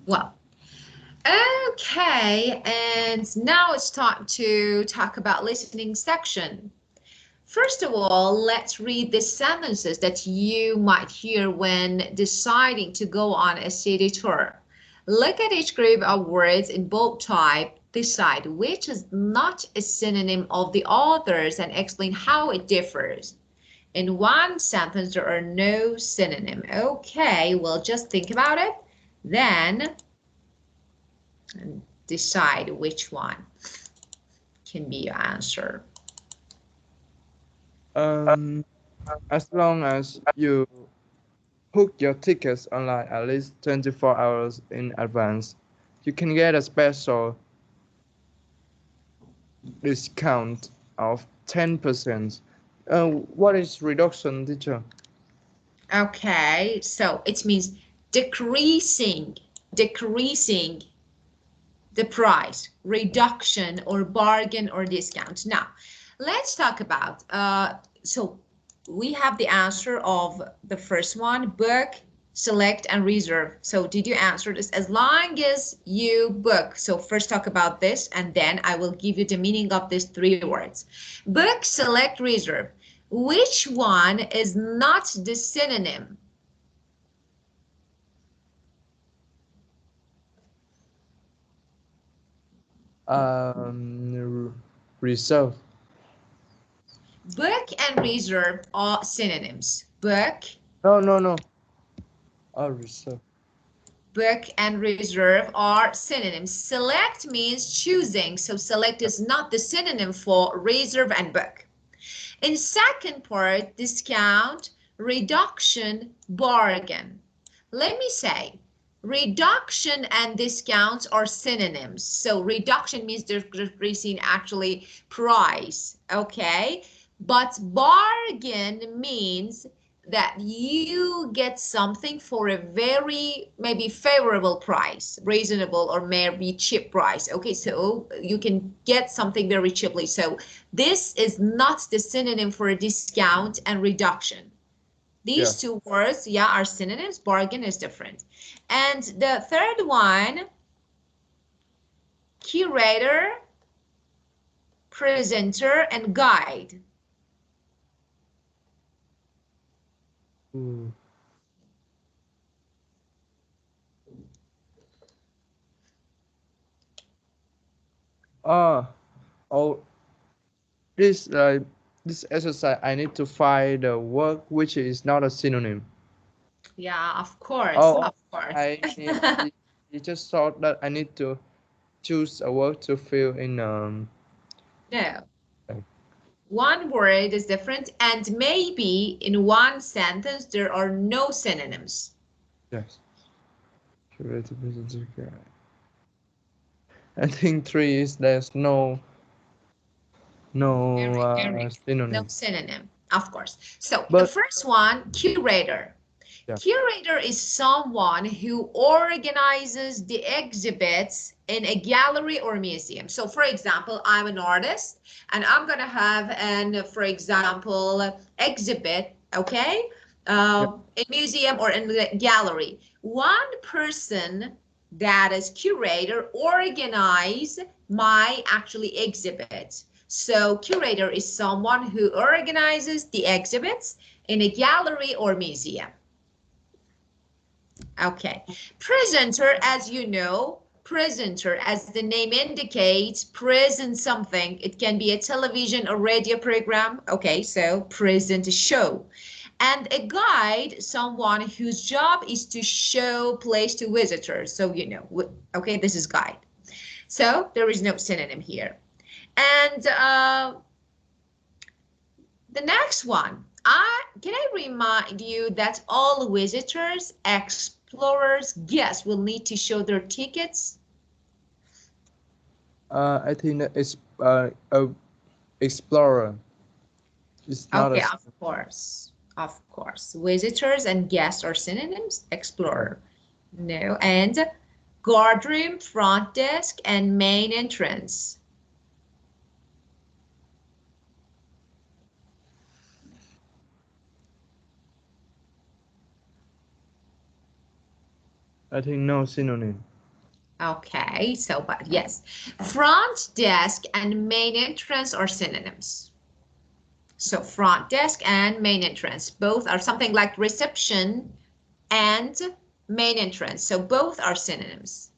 Well, okay, and now it's time to talk about listening section. First of all, let's read the sentences that you might hear when deciding to go on a city tour. Look at each group of words in bold type, decide which is not a synonym of the others, and explain how it differs. In one sentence, there are no synonym. Okay, well, just think about it, then decide which one can be your answer. As long as you book your tickets online at least 24 hours in advance, you can get a special discount of 10%. What is reduction, teacher? Okay, so it means decreasing the price, reduction or bargain or discount. Now, let's talk about, so we have the answer of the first one, book, select, and reserve. So did you answer this? As long as you book. So first talk about this, and then I will give you the meaning of these three words. Book, select, reserve. Which one is not the synonym? Reserve. Book and reserve are synonyms. No. Reserve. Book and reserve are synonyms. Select means choosing, so select is not the synonym for reserve and book. In second part, discount, reduction, bargain. Let me say, reduction and discounts are synonyms. So reduction means decreasing actually price, okay? But bargain means that you get something for a very maybe favorable price, reasonable or maybe cheap price. Okay, so you can get something very cheaply. So this is not the synonym for a discount and reduction. These two words, yeah, are synonyms. Bargain is different. And the third one, curator, presenter, and guide. Oh, oh, this exercise I need to find the word which is not a synonym. Yeah, of course, Oh, of course. I need. You just thought that I need to choose a word to fill in. No. Like, One word is different, and maybe in one sentence there are no synonyms. yes. Curator, presenter, guide. I think three is there's no Very, very no synonym. synonym, of course. So the But first one, curator. yeah, Curator is someone who organizes the exhibits in a gallery or museum. So for example, I'm an artist and I'm going to have an, for example, exhibit, okay, yeah. in museum or in the gallery. One person that is curator organize my actually exhibit. So curator is someone who organizes the exhibits in a gallery or museum. Okay, presenter, as you know, presenter, as the name indicates, present something. It can be a television or radio program. Okay, so present a show. And a guide, someone whose job is to show place to visitors. So, you know, okay, this is guide. So there is no synonym here. And the next one, can I remind you that all visitors, explorers, guests will need to show their tickets? I think that it's a explorer. It's not Okay, a. of course. Of course. Visitors and guests are synonyms. Explorer. No. And guardroom, front desk, and main entrance. I think no synonym. Okay, so but yes, front desk and main entrance are synonyms. So front desk and main entrance, both are something like reception and main entrance. So both are synonyms.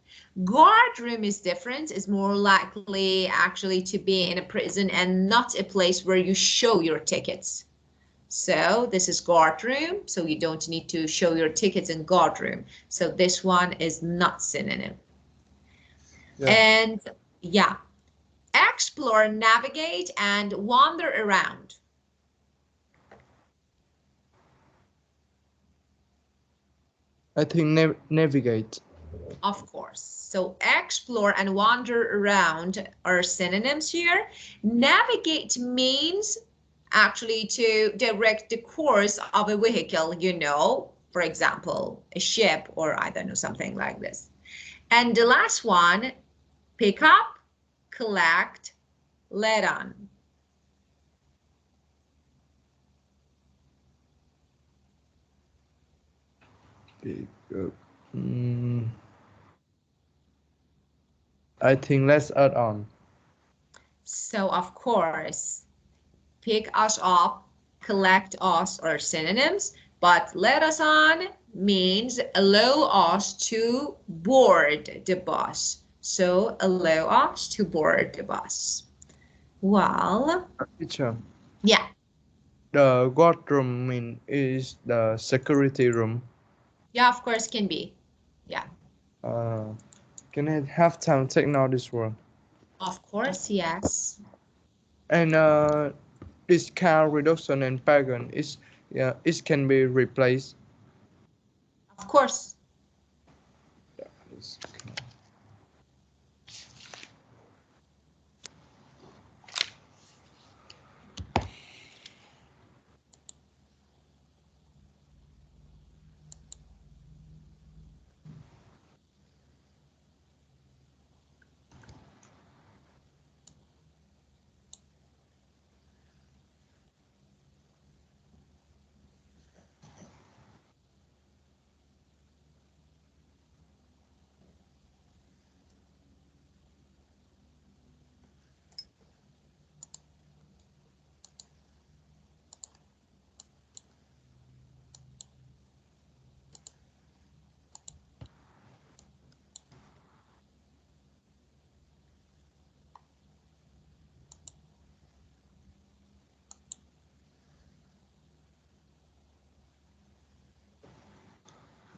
Guard room is different, is more likely actually to be in a prison and not a place where you show your tickets. So this is guard room, so you don't need to show your tickets in guard room. So this one is not synonym. Yeah. And yeah, explore, navigate, and wander around. I think navigate. Of course. So explore and wander around are synonyms here. Navigate means actually to direct the course of a vehicle, you know, for example, a ship or I don't know, something like this. And the last one, pick up, collect, let on. Pick up. I think let's add on. So of course, pick us up, collect us are synonyms, but let us on means allow us to board the bus. So allow us to board the bus. Well, Teacher, yeah, the guard room is the security room. yeah, of course can be. Yeah, Uh, can I have time take now this one? of course, yes. And discount reduction and bargain is it can be replaced. Of course.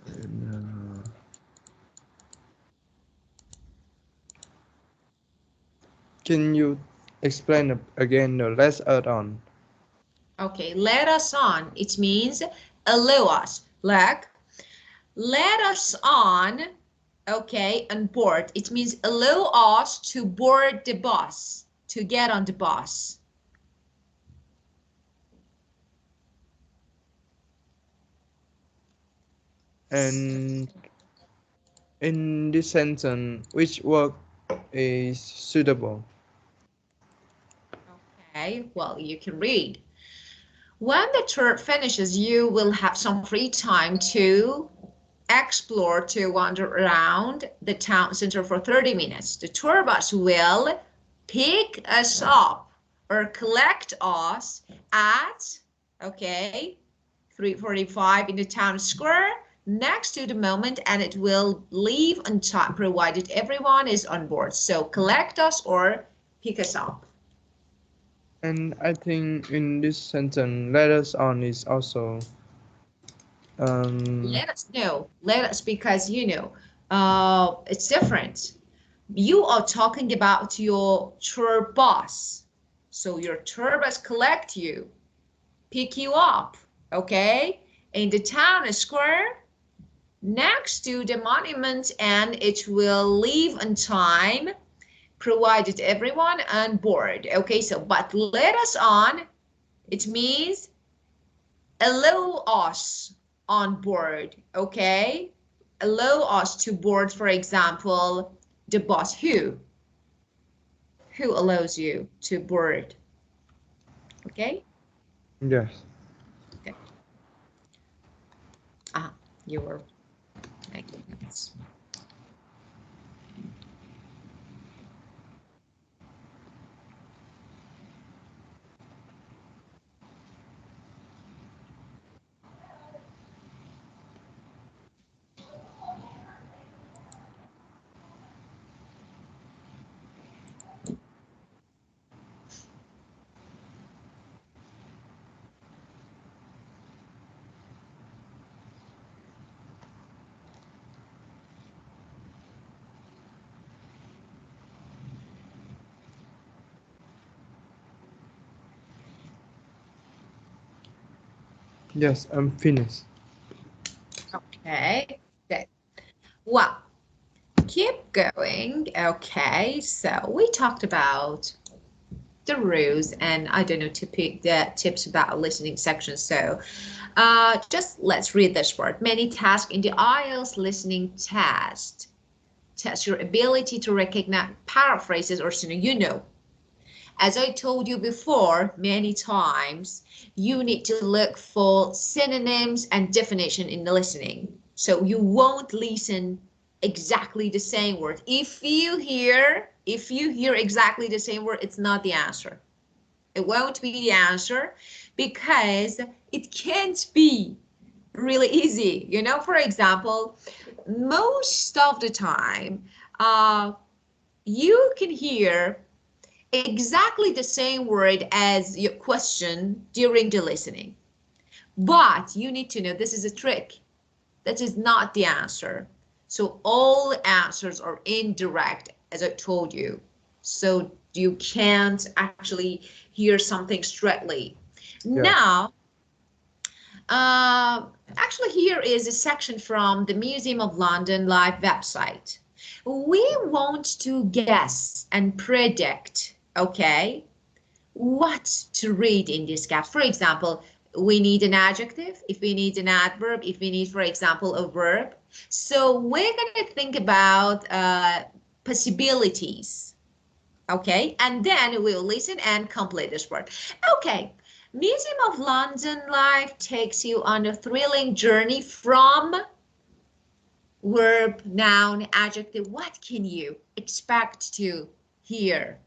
And, can you explain again the let's add on? Okay, let us on. It means allow us. Like, let us on, okay, on board. It means allow us to board the bus, to get on the bus. And in this sentence, which word is suitable? Okay, well, you can read. When the tour finishes, you will have some free time to explore, to wander around the town center for 30 minutes. The tour bus will pick us up or collect us at, okay, 3:45 in the town square next to the moment, and it will leave on time provided everyone is on board. So collect us or pick us up. And I think in this sentence, let us on is also Let us know. Let us, because you know, it's different. You are talking about your tour bus. So your tour bus collect you, pick you up, okay, in the town square next to the monument, and it will leave on time provided everyone on board. Okay, so but let us on, it means allow us on board. Okay, allow us to board, for example, the bus. Who allows you to board? Okay, yes. okay. Ah, you were, thank you. what? Yes, I'm finished. Okay, good. Well, keep going. Okay, so we talked about the rules and I don't know the tips about listening section. So just let's read this word. Many tasks in the IELTS listening test test your ability to recognize paraphrases or as I told you before many times, you need to look for synonyms and definition in the listening. So you won't listen exactly the same word. If you hear exactly the same word, it's not the answer. It won't be the answer because it can't be really easy. For example, most of the time, you can hear exactly the same word as your question during the listening. But you need to know this is a trick. That is not the answer. So all answers are indirect, as I told you. So you can't actually hear something straightly. Yeah. Now, actually here is a section from the Museum of London live website. We want to guess and predict, okay, what to read in this gap. For example, we need an adjective, if we need an adverb, if we need, for example, a verb. So we're going to think about possibilities, okay? And then we'll listen and complete this word. Okay, Museum of London Live takes you on a thrilling journey from verb, noun, adjective. What can you expect to hear?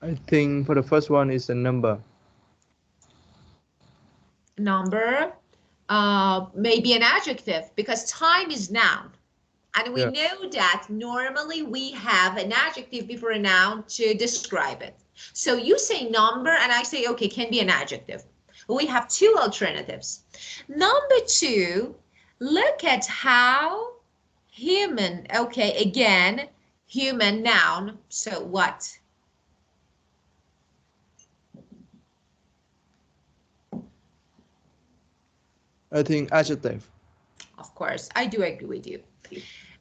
I think for the first one is a number. Number, maybe an adjective because time is noun. And we Yeah. know that normally we have an adjective before a noun to describe it. So you say number and I say, okay, can be an adjective. We have two alternatives. Number two, look at how human, okay, again, human noun. So what? I think adjective. Of course, I do agree with you.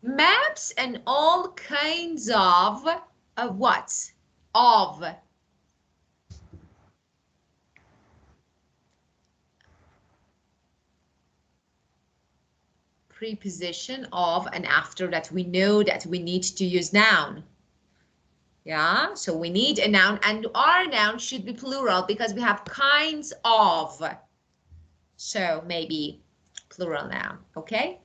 Maps and all kinds of what? Of. Preposition of and after that we know that we need to use noun. Yeah, so we need a noun and our noun should be plural because we have kinds of. So maybe plural noun, okay?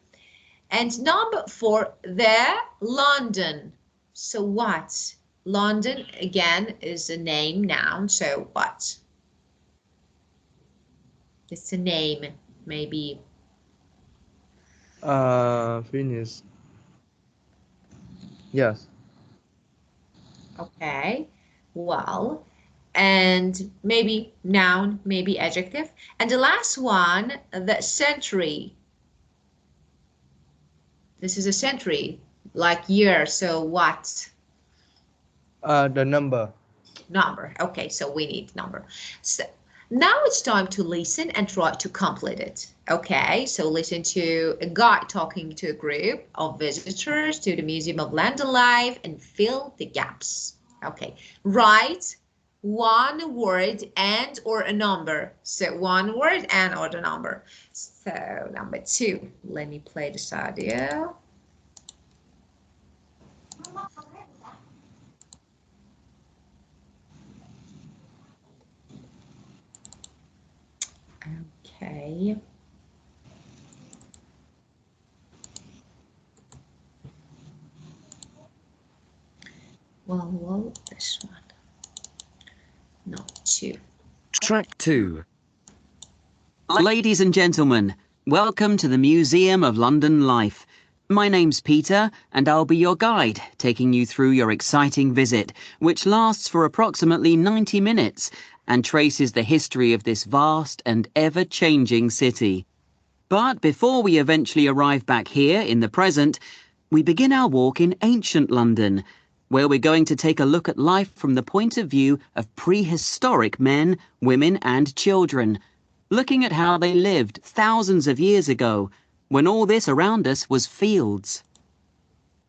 And number four, the London. So what? London, again, is a name noun. So what? It's a name, maybe. Finish. Yes. Okay, well, and maybe noun, maybe adjective. And the last one, the century. This is a century, like year. So what? The number. Number. Okay, so we need number. So now it's time to listen and try to complete it. Okay, so listen to a guide talking to a group of visitors to the Museum of London Live and fill the gaps. Okay, write one word and or a number. So one word and or the number. So number two, let me play this audio. Okay. Well, this one. Not 2. Track 2. Ladies and gentlemen, welcome to the Museum of London Life. My name's Peter, and I'll be your guide, taking you through your exciting visit, which lasts for approximately 90 minutes and traces the history of this vast and ever-changing city. But before we eventually arrive back here in the present, we begin our walk in ancient London, where we're going to take a look at life from the point of view of prehistoric men, women, and children, looking at how they lived thousands of years ago, when all this around us was fields.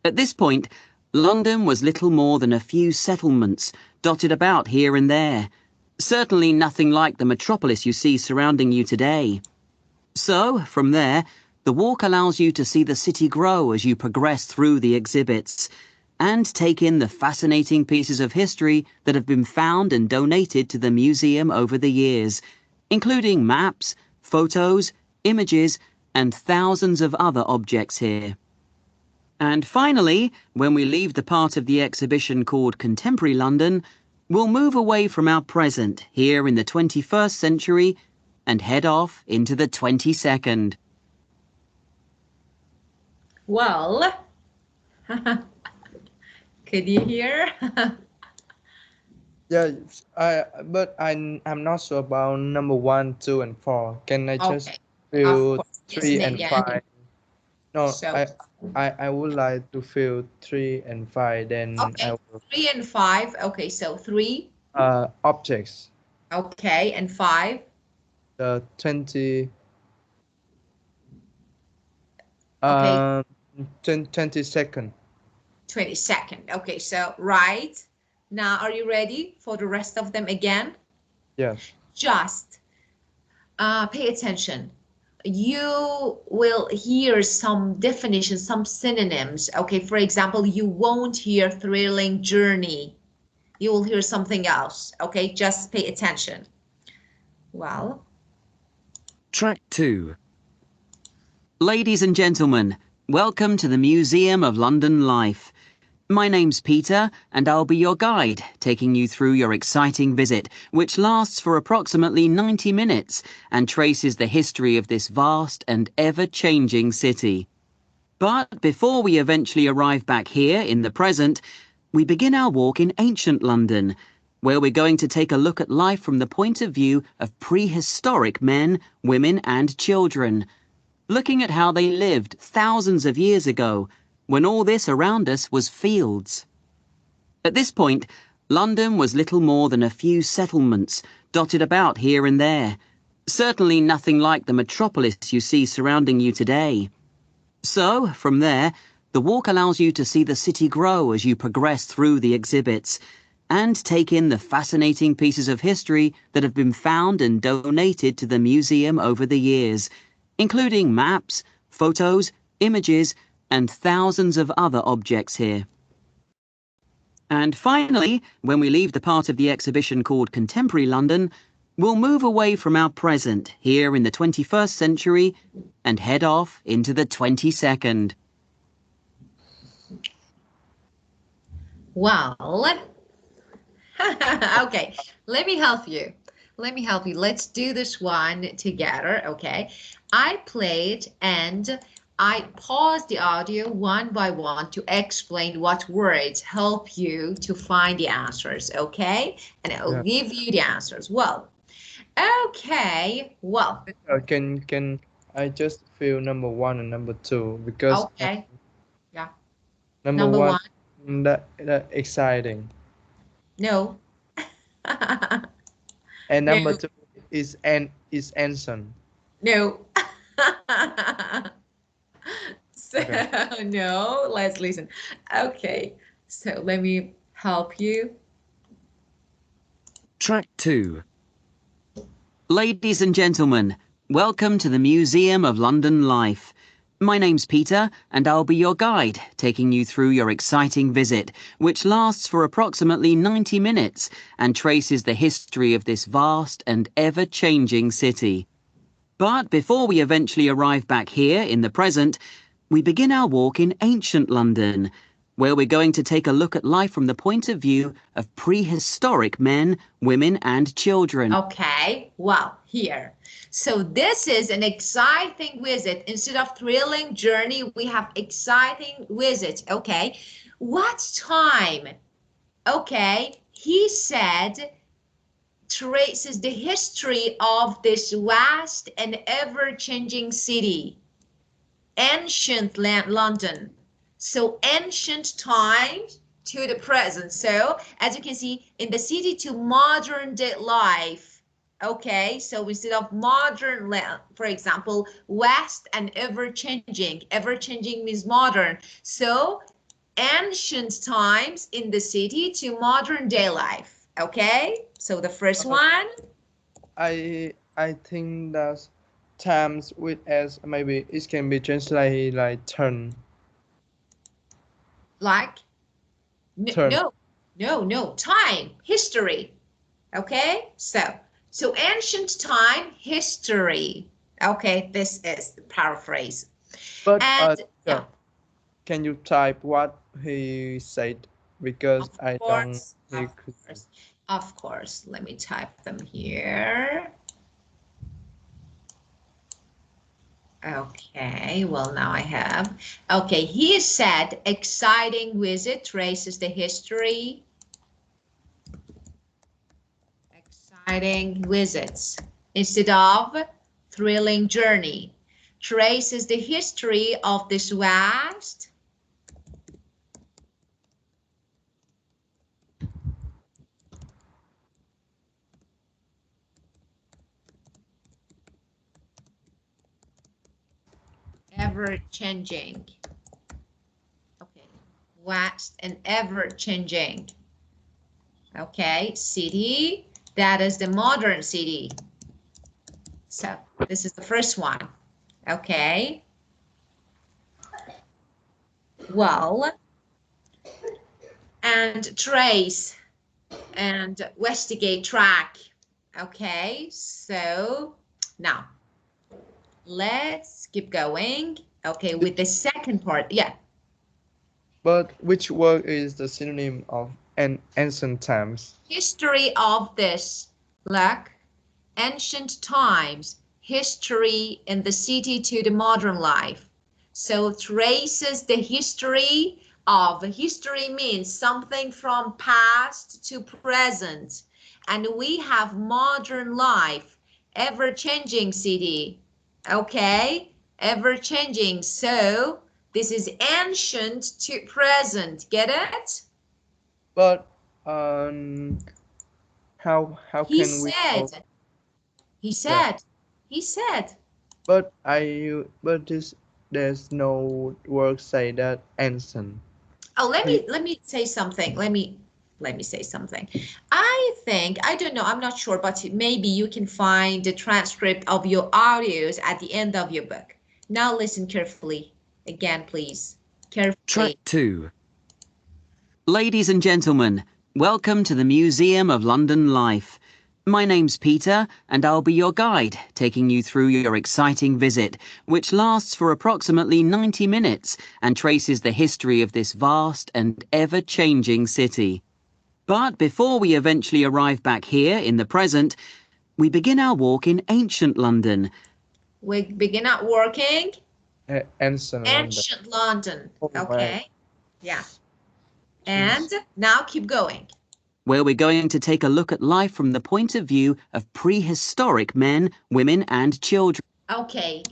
At this point, London was little more than a few settlements dotted about here and there, certainly nothing like the metropolis you see surrounding you today. So, from there, the walk allows you to see the city grow as you progress through the exhibits, and take in the fascinating pieces of history that have been found and donated to the museum over the years, including maps, photos, images, and thousands of other objects here. And finally, when we leave the part of the exhibition called Contemporary London, we'll move away from our present here in the 21st century and head off into the 22nd. Well, could you hear? Yeah, but I'm not sure about number 1, 2, and 4. Can I just Okay, of fill course. 3 Yes, and yeah. 5? No, So, I would like to fill 3 and 5. Then okay, I will 3 and 5. Okay, so 3. objects. Okay, and 5. The 20 Okay, 22nd. 22nd. Okay, so right. Now, are you ready for the rest of them again? Yes. Just pay attention. You will hear some definitions, some synonyms. Okay, for example, you won't hear thrilling journey. You will hear something else. Okay, just pay attention. Well, Track 2. Ladies and gentlemen, welcome to the Museum of London Life. My name's Peter, and I'll be your guide, taking you through your exciting visit, which lasts for approximately 90 minutes and traces the history of this vast and ever-changing city. But before we eventually arrive back here in the present, we begin our walk in ancient London, where we're going to take a look at life from the point of view of prehistoric men, women, and children, looking at how they lived thousands of years ago, when all this around us was fields. At this point, London was little more than a few settlements dotted about here and there, certainly nothing like the metropolis you see surrounding you today. So, from there, the walk allows you to see the city grow as you progress through the exhibits, and take in the fascinating pieces of history that have been found and donated to the museum over the years, including maps, photos, images, and thousands of other objects here. And finally, when we leave the part of the exhibition called Contemporary London, we'll move away from our present here in the 21st century and head off into the 22nd. well, okay, let me help you. Let's do this one together, okay? I played and I paused the audio one by one to explain what words help you to find the answers, okay? And I'll give you the answers. Well, okay, well. Can I just fill number 1 and number 2 because Okay, yeah. number Number 1 1, that exciting, no. and number No, 2 is Anson. no. So, Okay. no, let's listen. Okay, so let me help you. Track 2. Ladies and gentlemen, welcome to the Museum of London Life. My name's Peter, and I'll be your guide, taking you through your exciting visit, which lasts for approximately 90 minutes and traces the history of this vast and ever-changing city. But before we eventually arrive back here in the present, we begin our walk in ancient London, where we're going to take a look at life from the point of view of prehistoric men, women, and children. Okay, well, here. So this is an exciting visit. Instead of thrilling journey, we have exciting visit. Okay, what time? Okay, he said traces the history of this vast and ever-changing city, ancient London. So ancient times to the present. So as you can see, in the city to modern day life. Okay, so instead of modern, for example, vast and ever-changing. Ever-changing means modern. So ancient times in the city to modern day life. Okay, so the first one. I think that times with s maybe it can be translated like turn. Like Turn. no, time, history. Okay, so ancient time, history. Okay, this is the paraphrase. But And yeah, can you type what he said? Because of I don't course, hear of course, of course. Let me type them here. Okay, well now I have. Okay, he said exciting visit traces the history. Exciting visits instead of thrilling journey. Traces the history of this vast ever-changing. Okay, vast and ever-changing. Okay, city, that is the modern city. So this is the first one. Okay. Well, and trace and investigate, track. Okay, so now let's keep going. Okay, with the second part. Yeah. But which word is the synonym of an ancient times? History of this, like ancient times, history in the city to the modern life. So traces the history of. History means something from past to present. And we have modern life, ever-changing city. Okay, ever-changing. So this is ancient to present. Get it? But how He can we know? said, he Yeah. said, he said. But there's no word say that ancient. Oh, let me say something. Let me say something. I don't know, I'm not sure, but maybe you can find the transcript of your audios at the end of your book. Now listen carefully. Again, please. Carefully. Track 2. Ladies and gentlemen, welcome to the Museum of London Life. My name's Peter, and I'll be your guide, taking you through your exciting visit, which lasts for approximately 90 minutes and traces the history of this vast and ever-changing city. But before we eventually arrive back here in the present, we begin our walk in ancient London. We begin at working. Ancient London. Ancient London. Oh, Okay. right. Yeah. And now keep going. Where we're going to take a look at life from the point of view of prehistoric men, women, and children. Okay.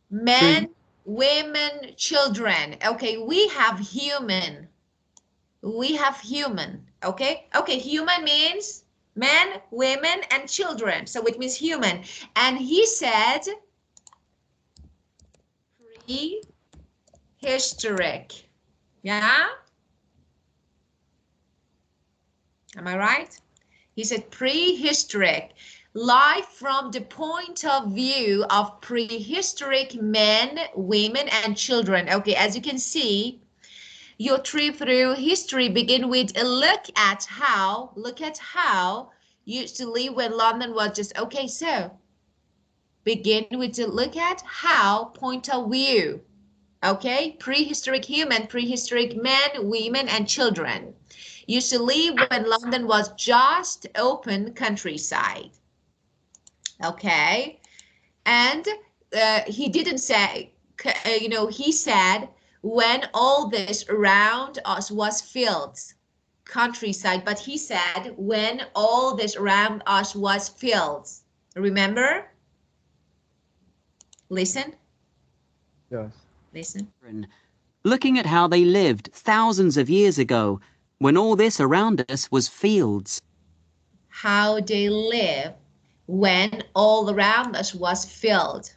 Men, women, children. Okay, we have human. We have human. Okay? Okay, human means men, women, and children. So it means human. And he said prehistoric. Yeah? Am I right? He said prehistoric. Life from the point of view of prehistoric men, women, and children. Okay, as you can see, your trip through history begin with a look at how used to live when London was just, okay, so begin with to look at how point of view. Okay, prehistoric human, prehistoric men, women, and children used to live when London was just open countryside. Okay, and he didn't say, he said when all this around us was fields, countryside, but he said when all this around us was fields. Remember? Listen. Yes. Listen. Looking at how they lived thousands of years ago, when all this around us was fields. How they live when all around us was filled.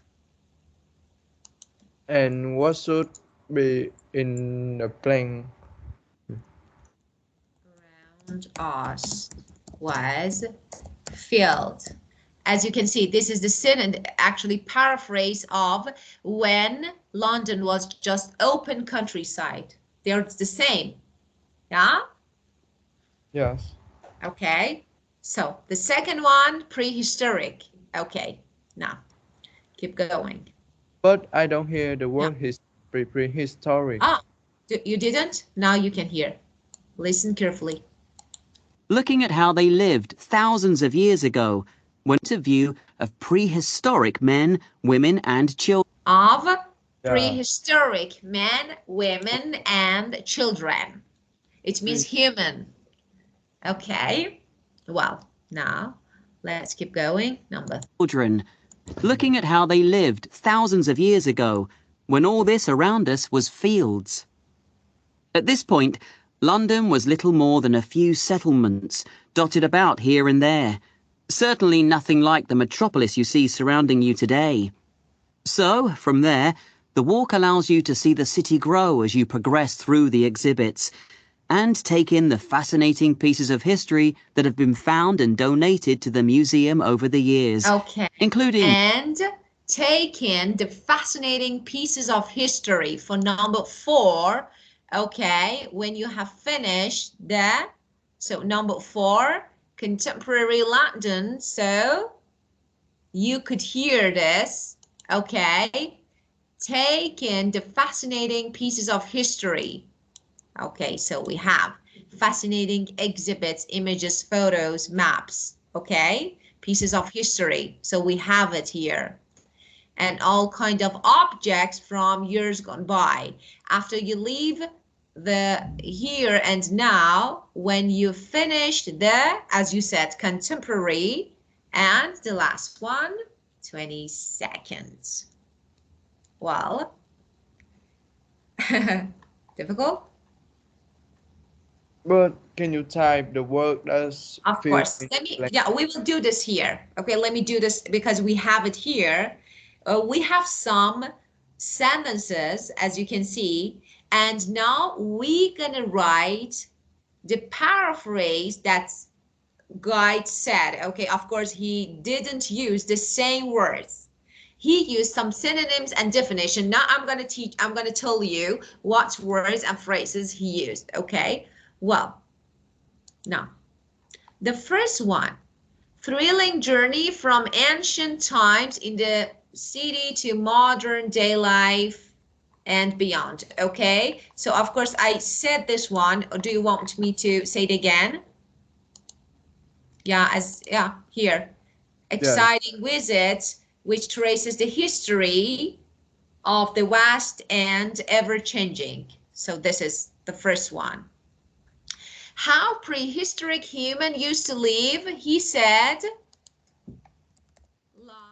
And what should be in the plain? Around us was filled. As you can see, this is the synonym, actually paraphrase of when London was just open countryside. They're the same. Yeah? Yes. Okay. So the second one, prehistoric. Okay. Now, keep going. But I don't hear the word prehistoric. Ah, you didn't? Now you can hear. Listen carefully. Looking at how they lived thousands of years ago, when to view of prehistoric men, women, and children. Of prehistoric men, women, and children. It means human. Okay. Well, now let's keep going. Number. Children. Looking at how they lived thousands of years ago, when all this around us was fields. At this point, London was little more than a few settlements dotted about here and there. Certainly nothing like the metropolis you see surrounding you today. So, from there, the walk allows you to see the city grow as you progress through the exhibits and take in the fascinating pieces of history that have been found and donated to the museum over the years. Okay. Including... And take in the fascinating pieces of history for number 4. Okay, when you have finished that. So number 4, contemporary London. So you could hear this. Okay, take in the fascinating pieces of history. Okay, so we have fascinating exhibits, images, photos, maps. Okay, pieces of history. So we have it here. And all kind of objects from years gone by. After you leave the here and now, when you finished the, as you said, contemporary, and the last one, 20 seconds. Well, difficult? But can you type the word that's of course. We will do this here. Okay, let me do this because we have it here. We have some sentences, as you can see, and now we're gonna write the paraphrase that guide said. Okay, of course, he didn't use the same words. He used some synonyms and definition. Now I'm gonna tell you what words and phrases he used. Okay, well, now the first one, thrilling journey from ancient times in the city to modern day life and beyond. Okay, so of course I said this one. Or do you want me to say it again? Yeah, here. Exciting visit which traces the history of the vast and ever-changing. So this is the first one. How prehistoric human used to live, he said, live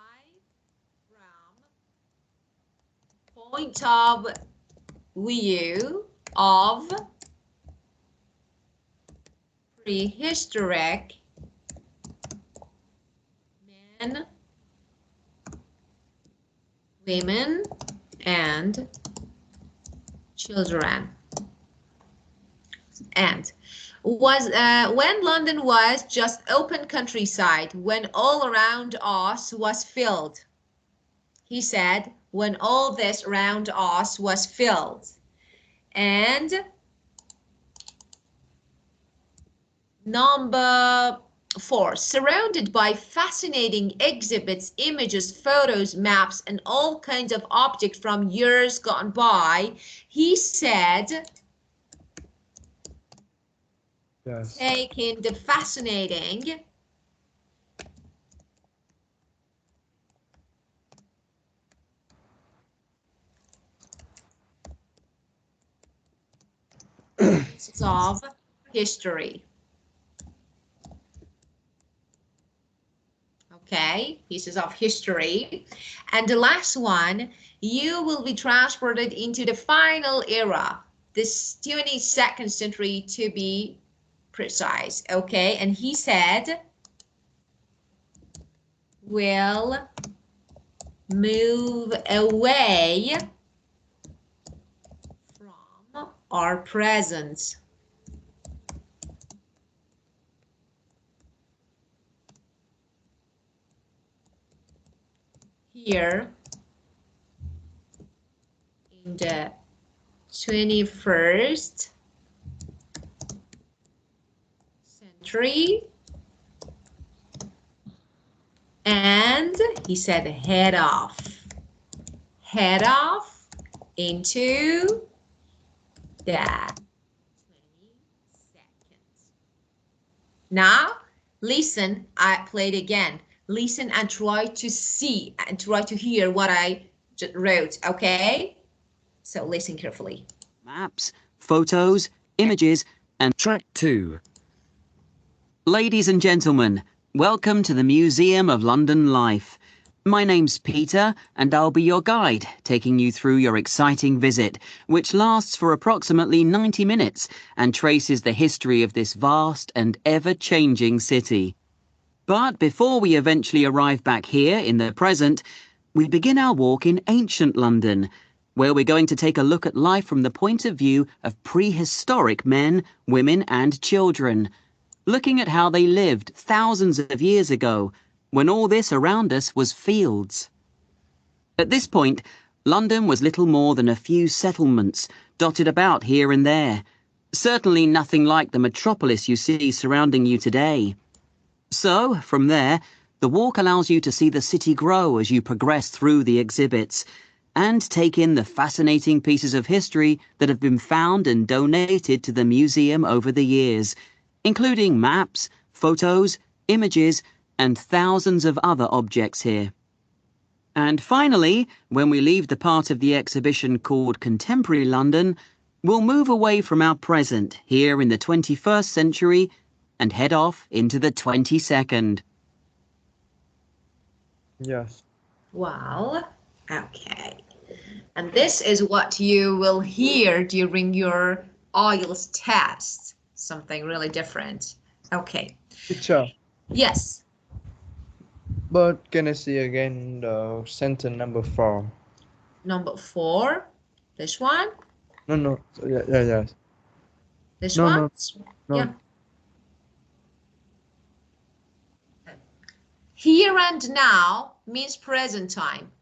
from point of view of prehistoric men, women, and children. And was when London was just open countryside, when all around us was filled. He said, when all this around us was filled. And number 4. Surrounded by fascinating exhibits, images, photos, maps, and all kinds of objects from years gone by, he said, Yes. take in the fascinating pieces of history. Okay, pieces of history. And the last one, you will be transported into the final era, this 22nd century to be precise. Okay, and he said, will move away from our present. Here in the 21st century, and he said head off into the 20 seconds. Now listen, I played again. Listen and try to see and try to hear what I just wrote, okay? So listen carefully. Maps, photos, images, and track 2. Ladies and gentlemen, welcome to the Museum of London Life. My name's Peter, and I'll be your guide, taking you through your exciting visit, which lasts for approximately 90 minutes and traces the history of this vast and ever-changing city. But before we eventually arrive back here in the present, we begin our walk in ancient London, where we're going to take a look at life from the point of view of prehistoric men, women, and children, looking at how they lived thousands of years ago, when all this around us was fields. At this point, London was little more than a few settlements dotted about here and there, certainly nothing like the metropolis you see surrounding you today. So, from there, the walk allows you to see the city grow as you progress through the exhibits, and take in the fascinating pieces of history that have been found and donated to the museum over the years, including maps, photos, images, and thousands of other objects here. And finally, when we leave the part of the exhibition called Contemporary London, we'll move away from our present here in the 21st century and head off into the 22nd. Yes. Well, okay. And this is what you will hear during your IELTS test. Something really different. Okay. Teacher, Yes. but can I see again the sentence number 4? Number 4. This one. No. Yes. This No, one. no. Yeah. Here and now means present time.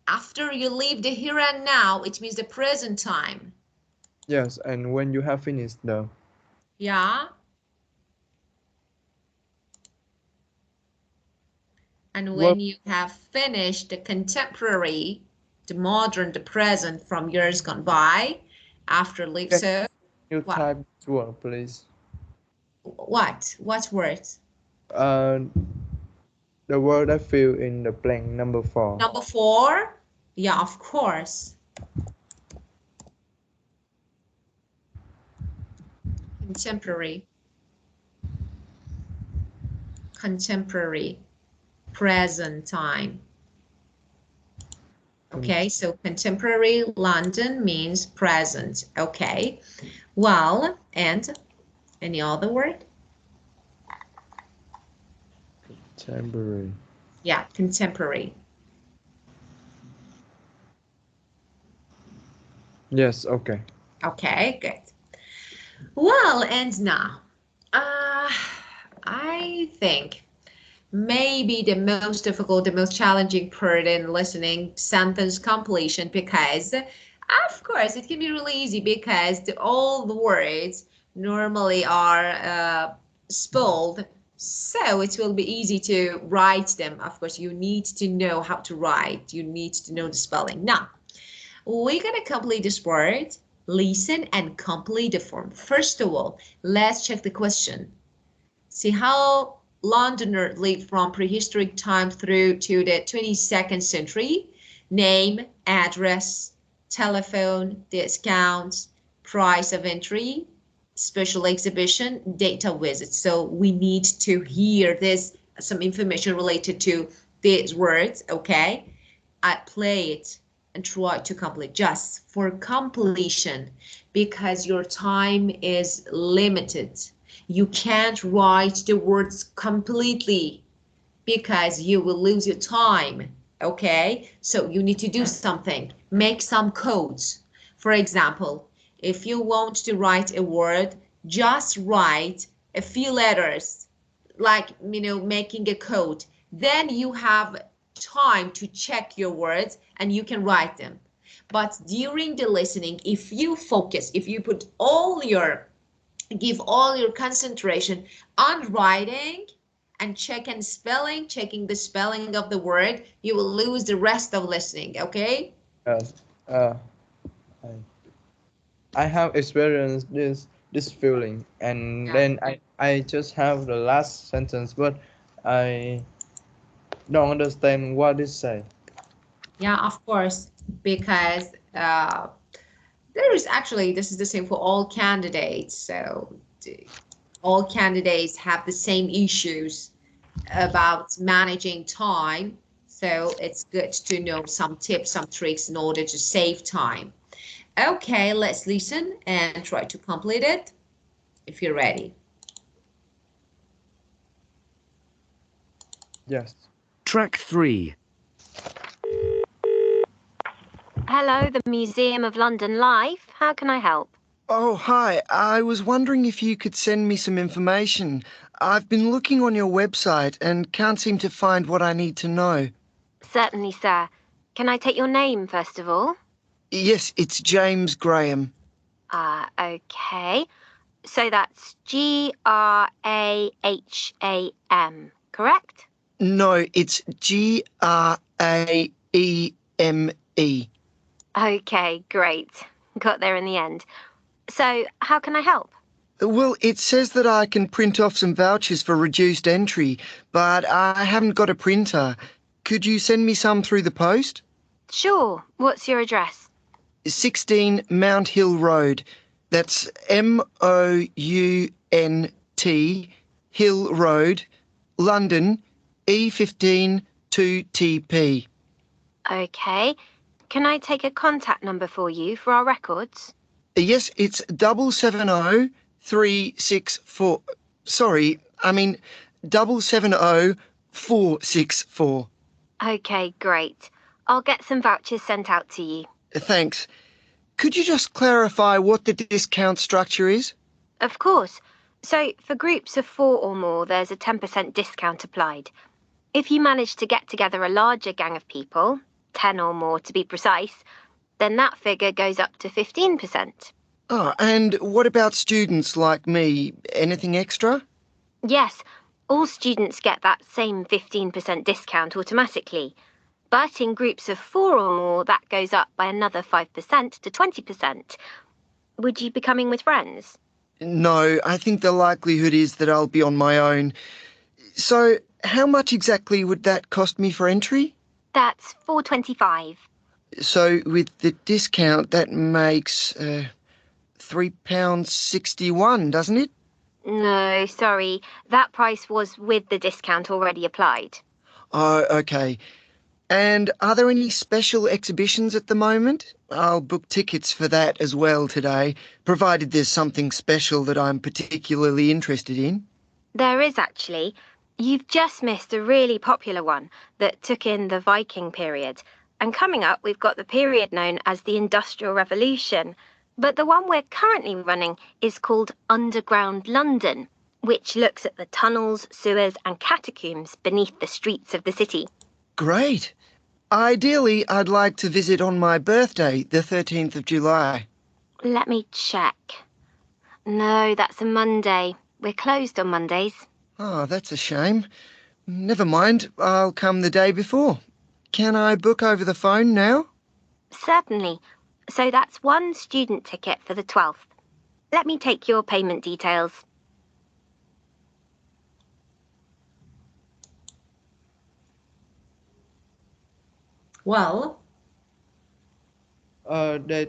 After you leave the here and now, it means the present time. Yes, and when you have finished the. Yeah. And when you have finished the contemporary, the modern, the present from years gone by, after leave, so You what? type this word, please. What? What words? The word I fill in the blank, number 4. Number 4? Yeah, of course. Contemporary. Contemporary. Present time. Okay, so contemporary London means present. Okay, well, and any other word? Contemporary. Yeah, contemporary. Yes, okay. Okay, good. Well, and now, I think maybe the most difficult, the most challenging part in listening sentence completion, because of course it can be really easy because all the words normally are spelled So it will be easy to write them. Of course, you need to know how to write. You need to know the spelling. Now, we're going to complete this word, listen, and complete the form. First of all, let's check the question. See how Londoners lived from prehistoric time through to the 22nd century. Name, address, telephone, discounts, price of entry, special exhibition, data visit. So we need to hear this, some information related to these words, okay? I play it and try to complete just for completion because your time is limited. You can't write the words completely because you will lose your time, okay? So you need to do something, make some codes. For example, if you want to write a word, just write a few letters, like, making a code. Then you have time to check your words and you can write them. But during the listening, if you focus, if you give all your concentration on writing and checking the spelling of the word, you will lose the rest of listening, okay? Yes. I have experienced this feeling, and then I just have the last sentence, but I don't understand what it say. Yeah, of course, because there is actually, this is the same for all candidates. So all candidates have the same issues about managing time. So it's good to know some tips, some tricks in order to save time. Okay, let's listen and try to complete it if you're ready. Yes. Track 3. Hello, the Museum of London Life. How can I help? Oh, hi. I was wondering if you could send me some information. I've been looking on your website and can't seem to find what I need to know. Certainly, sir. Can I take your name, first of all? Yes, it's James Graham. Okay. So that's Graham, correct? No, it's Graeme. Okay, great. Got there in the end. So, how can I help? Well, it says that I can print off some vouchers for reduced entry, but I haven't got a printer. Could you send me some through the post? Sure. What's your address? 16 Mount Hill Road. That's MOUNT Hill Road, London, E15 2TP. Okay. Can I take a contact number for you for our records? Yes, it's 770364. Sorry, I mean 770464. Okay, great. I'll get some vouchers sent out to you. Thanks. Could you just clarify what the discount structure is? Of course. So, for groups of 4 or more, there's a 10% discount applied. If you manage to get together a larger gang of people, 10 or more to be precise, then that figure goes up to 15%. Oh, and what about students like me? Anything extra? Yes, all students get that same 15% discount automatically. But in groups of 4 or more, that goes up by another 5% to 20%. Would you be coming with friends? No, I think the likelihood is that I'll be on my own. So, how much exactly would that cost me for entry? That's £4.25. So, with the discount, that makes £3.61, doesn't it? No, sorry. That price was with the discount already applied. Oh, okay. And are there any special exhibitions at the moment? I'll book tickets for that as well today, provided there's something special that I'm particularly interested in. There is actually. You've just missed a really popular one that took in the Viking period. And coming up, we've got the period known as the Industrial Revolution. But the one we're currently running is called Underground London, which looks at the tunnels, sewers and catacombs beneath the streets of the city. Great. Ideally, I'd like to visit on my birthday, the 13th of July. Let me check. No, that's a Monday. We're closed on Mondays. Oh, that's a shame. Never mind, I'll come the day before. Can I book over the phone now? Certainly. So that's one student ticket for the 12th. Let me take your payment details. Well, That's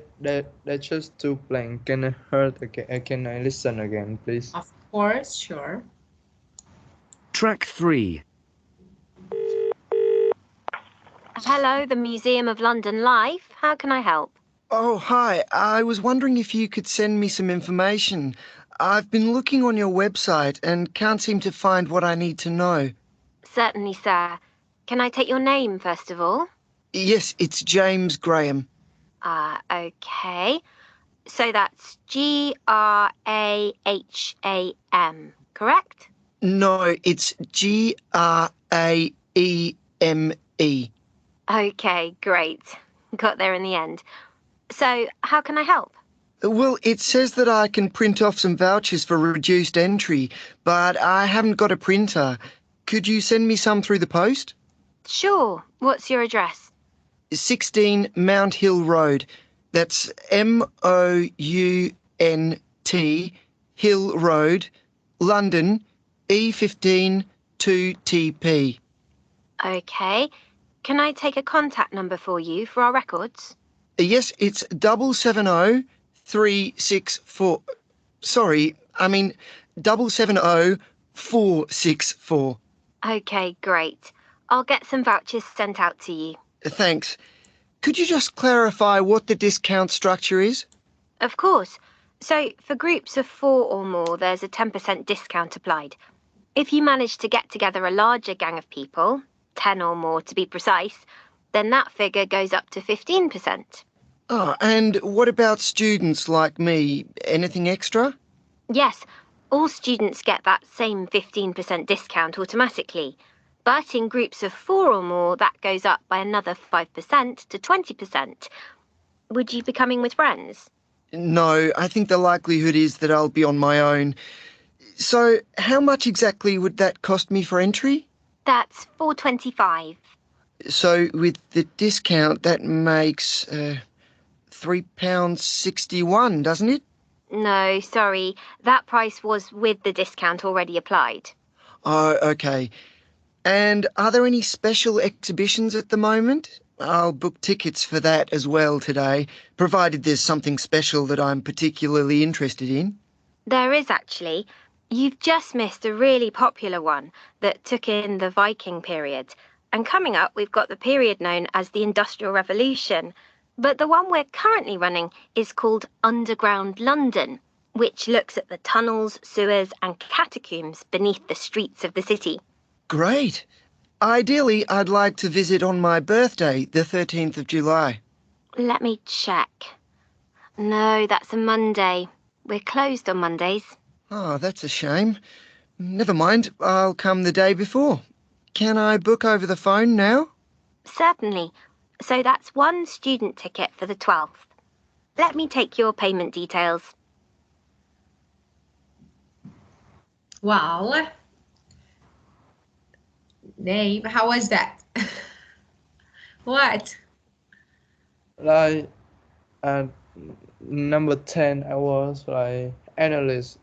just too blank. Can I heard again? Can I listen again, please? of course, sure. Track 3. Hello, the Museum of London Life. How can I help? Oh, hi. I was wondering if you could send me some information. I've been looking on your website and can't seem to find what I need to know. Certainly, sir. Can I take your name, first of all? Yes, it's James Graham. Okay. So that's Graham, correct? No, it's Graeme. Okay, great. Got there in the end. So, how can I help? Well, it says that I can print off some vouchers for reduced entry, but I haven't got a printer. Could you send me some through the post? Sure. What's your address? 16 Mount Hill Road. That's MOUNT Hill Road, London, E15 2TP. Okay. Can I take a contact number for you for our records? Yes, it's 770364. Sorry, I mean 770464. Okay, great. I'll get some vouchers sent out to you. Thanks. Could you just clarify what the discount structure is? Of course. So, for groups of 4 or more, there's a 10% discount applied. If you manage to get together a larger gang of people, 10 or more to be precise, then that figure goes up to 15%. Oh, and what about students like me? Anything extra? Yes, all students get that same 15% discount automatically. But in groups of 4 or more, that goes up by another 5% to 20%. Would you be coming with friends? No, I think the likelihood is that I'll be on my own. So, how much exactly would that cost me for entry? That's £4.25. So, with the discount, that makes £3.61, doesn't it? No, sorry. That price was with the discount already applied. Oh, okay. And are there any special exhibitions at the moment? I'll book tickets for that as well today, provided there's something special that I'm particularly interested in. There is actually. You've just missed a really popular one that took in the Viking period. And coming up, we've got the period known as the Industrial Revolution. But the one we're currently running is called Underground London, which looks at the tunnels, sewers, and catacombs beneath the streets of the city. Great. Ideally, I'd like to visit on my birthday, the 13th of July. Let me check. No, that's a Monday. We're closed on Mondays. Oh, that's a shame. Never mind, I'll come the day before. Can I book over the phone now? Certainly. So that's one student ticket for the 12th. Let me take your payment details. Well, name, how was that? What? Like at number 10, I was like analyze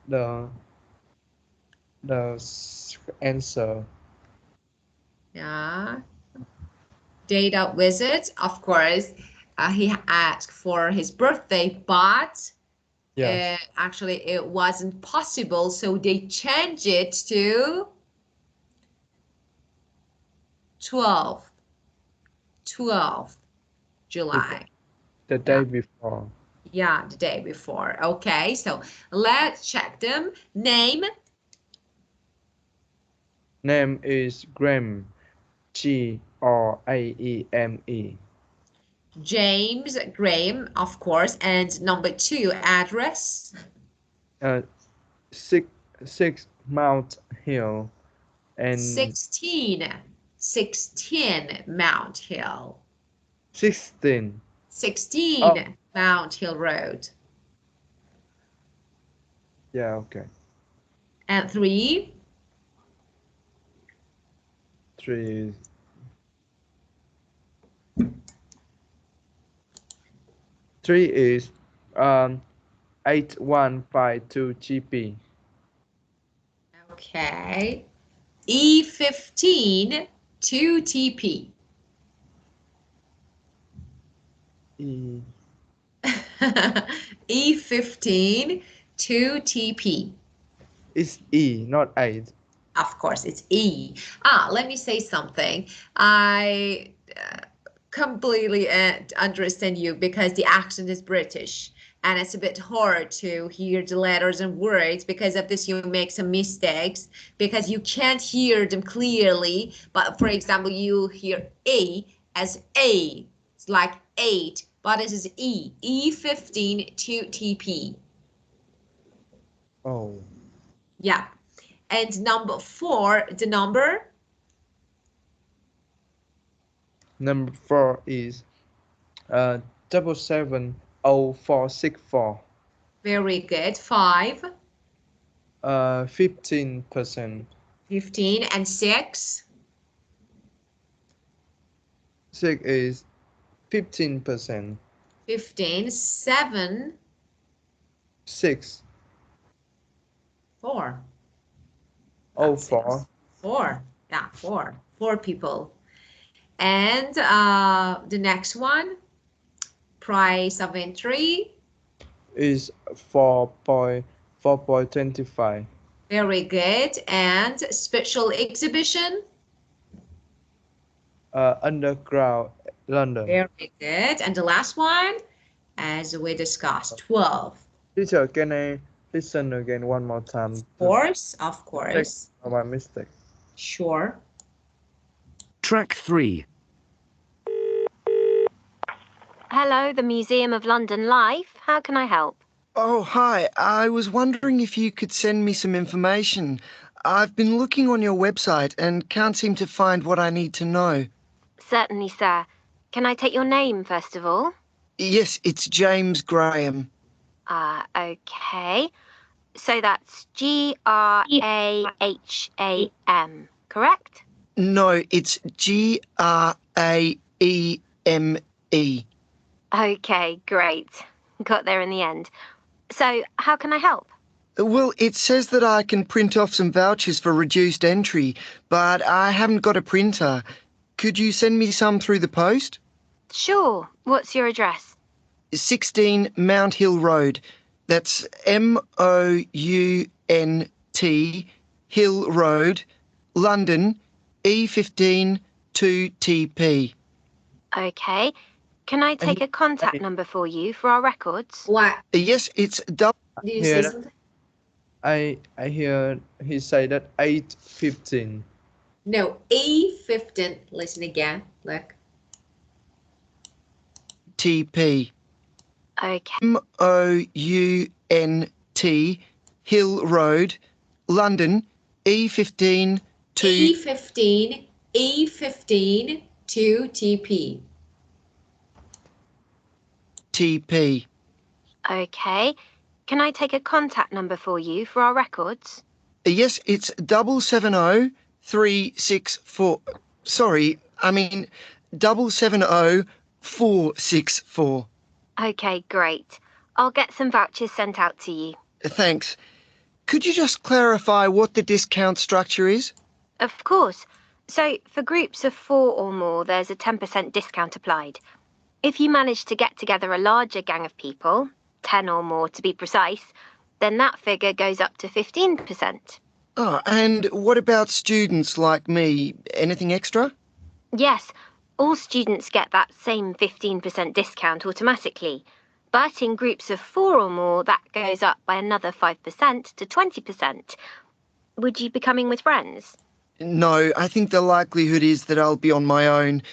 answer. Yeah. Date of visit, of course. He asked for his birthday, but Yes. actually it wasn't possible, so they changed it to 12th July. The day before. Yeah, the day before. Okay, so let's check them. Name, Name is Graeme. Graeme. James Graham, of course, and number 2, address. 6 Mount Hill and 16 Mount Hill. 16. 16 Oh, Mount Hill Road. yeah, okay. And 3, 3 is 8152 GB. Okay. E15 2 TP. E E15 2 TP. is E, not 8. Of course, it's E. Let me say something. I completely understand you because the accent is British and it's a bit hard to hear the letters and words. Because of this, you make some mistakes because you can't hear them clearly. But for example, you hear A as A. It's like 8, but this is E. E15 to TP. Oh. Yeah. And number 4, the number? Number 4 is 770464. Very good. 5. 15%. 15 and 6. 6 is 15%. 15. 7. 6. 4. Oh, That's 4. 4. Yeah, 4. 4 people. And the next one, price of entry. Is 4.25. Very good. And special exhibition. Underground London. Very good. And the last one, as we discussed, 12. Teacher, can I listen again one more time? Of course, of course. Check my mistake. Sure. Track 3. Hello, the Museum of London Life. How can I help? Oh, hi. I was wondering if you could send me some information. I've been looking on your website and can't seem to find what I need to know. Certainly, sir. Can I take your name, first of all? Yes, it's James Graham. Okay. So that's Graham, correct? No, it's Graeme. Okay, great. Got there in the end. So, how can I help? Well, it says that I can print off some vouchers for reduced entry, but I haven't got a printer. Could you send me some through the post? Sure. What's your address? 16 Mount Hill Road. That's MOUNT Hill Road, London, E15 2TP. Okay. Can I take a contact number for you for our records? What? Yes, it's double. Do you Here say that- something? I hear he say that 8:15. No, A15. Listen again. Look. TP. Okay. MOUNT Hill Road, London, E15 E15, E15 to TP. TP. Okay. Can I take a contact number for you for our records? Yes, it's 770364. Sorry, I mean 770464. Okay, great. I'll get some vouchers sent out to you. Thanks. Could you just clarify what the discount structure is? Of course. So, for groups of 4 or more, there's a 10% discount applied. If you manage to get together a larger gang of people, 10 or more to be precise, then that figure goes up to 15%. Oh, and what about students like me? Anything extra? Yes, all students get that same 15% discount automatically. But in groups of 4 or more, that goes up by another 5% to 20%. Would you be coming with friends? No, I think the likelihood is that I'll be on my own.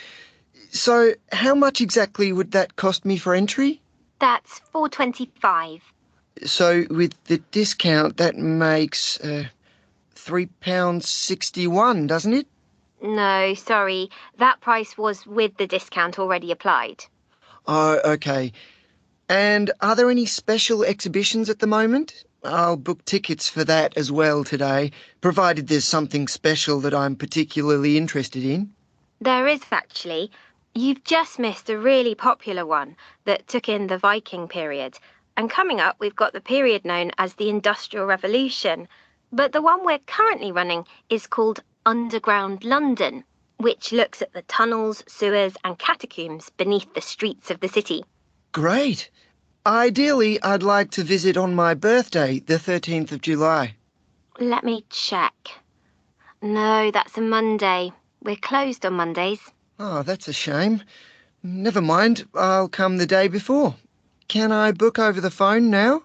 So, how much exactly would that cost me for entry? That's $4.25. So, with the discount, that makes £3.61, doesn't it? No, sorry. That price was with the discount already applied. Oh, okay. And are there any special exhibitions at the moment? I'll book tickets for that as well today, provided there's something special that I'm particularly interested in. There is actually. You've just missed a really popular one that took in the Viking period. And coming up, we've got the period known as the Industrial Revolution. But the one we're currently running is called Underground London, which looks at the tunnels, sewers, and catacombs beneath the streets of the city. Great. Ideally, I'd like to visit on my birthday, the 13th of July. Let me check. No, that's a Monday. We're closed on Mondays. Oh, that's a shame. Never mind, I'll come the day before. Can I book over the phone now?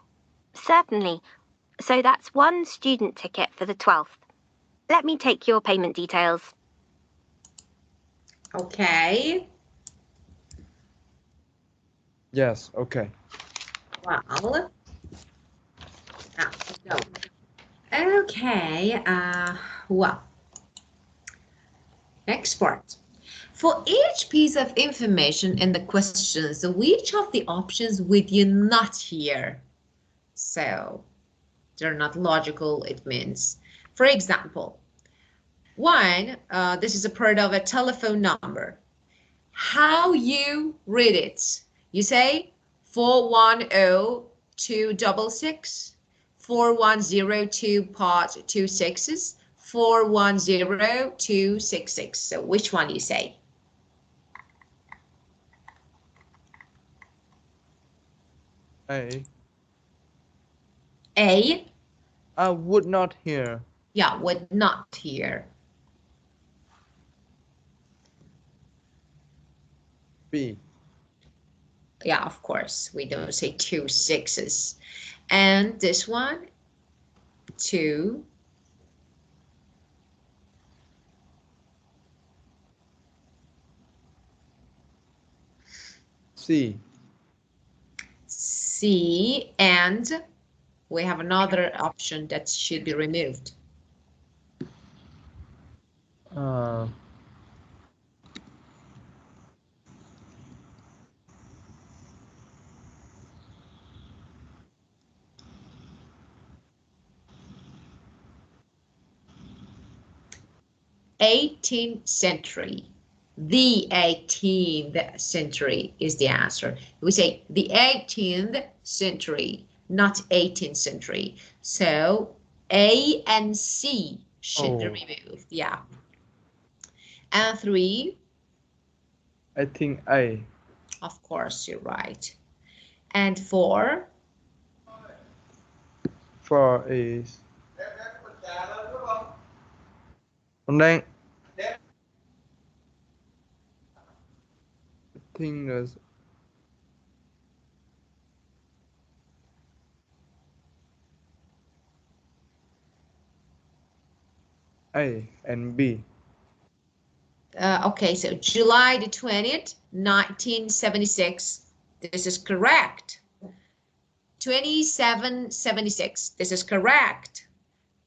Certainly. So that's one student ticket for the 12th. Let me take your payment details. Okay. Yes, okay. Well. No. Okay. Well. Next part. For each piece of information in the questions, which of the options would you not hear? So they're not logical, it means. For example, one, this is a part of a telephone number. How you read it? You say 410-266, 4102 part 26s, 410266. So which one you say? A. A? I would not hear. Yeah, would not hear. B. Yeah, of course, we don't say 2 6s. And this one, 2. C. C, and we have another option that should be removed. 18th century. The 18th century is the answer. We say the 18th century, not 18th century. So A and C should be removed. Yeah. And 3. I think A. Of course, you're right. And 4. 4 is. Con đang. I think there's A and B. Okay, so July the 20th, 1976. This is correct. 2776. This is correct.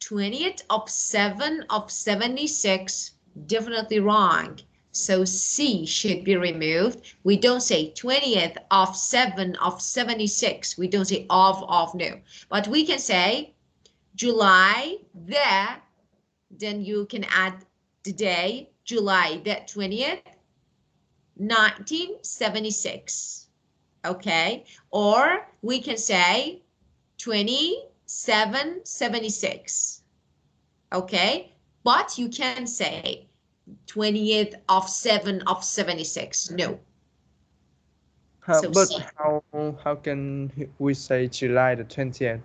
20th of 7 of 76. Definitely wrong. So C should be removed. We don't say 20th of 7 of 76. We don't say of, no. But we can say July the, then you can add the day, July the 20th, 1976. Okay, or we can say 2776. Okay, but you can say 20th of 7 of 76. No. So But C. how can we say July the 20th?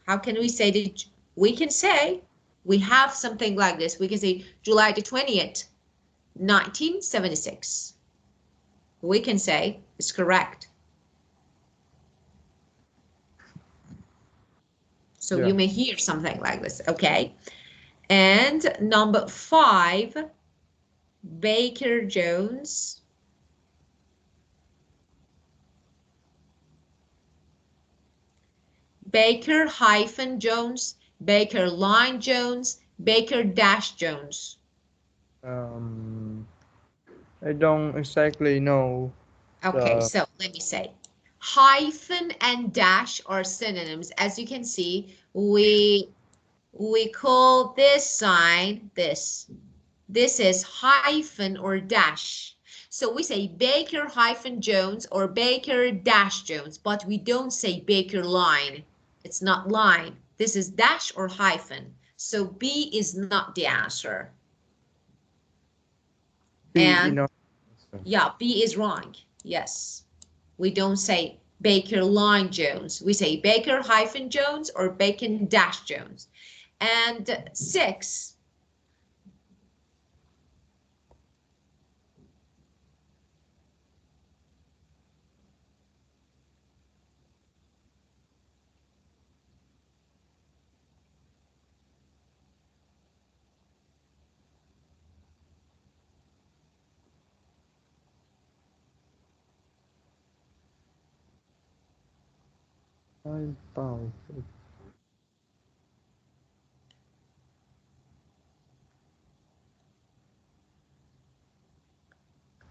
How can we say that? We can say we have something like this. We can say July the 20th, 1976. We can say it's correct. So you may hear something like this, okay? And number 5, Baker Jones. Baker hyphen Jones, Baker line Jones, Baker dash Jones. I don't exactly know. Okay, so let me say hyphen and dash are synonyms. As you can see, we call this sign this. This is hyphen or dash. So we say Baker hyphen Jones or Baker dash Jones, but we don't say Baker line. It's not line. This is dash or hyphen. So B is not the answer. And yeah, B is wrong. Yes. We don't say Baker line Jones. We say Baker hyphen Jones or Bacon dash Jones. And 6.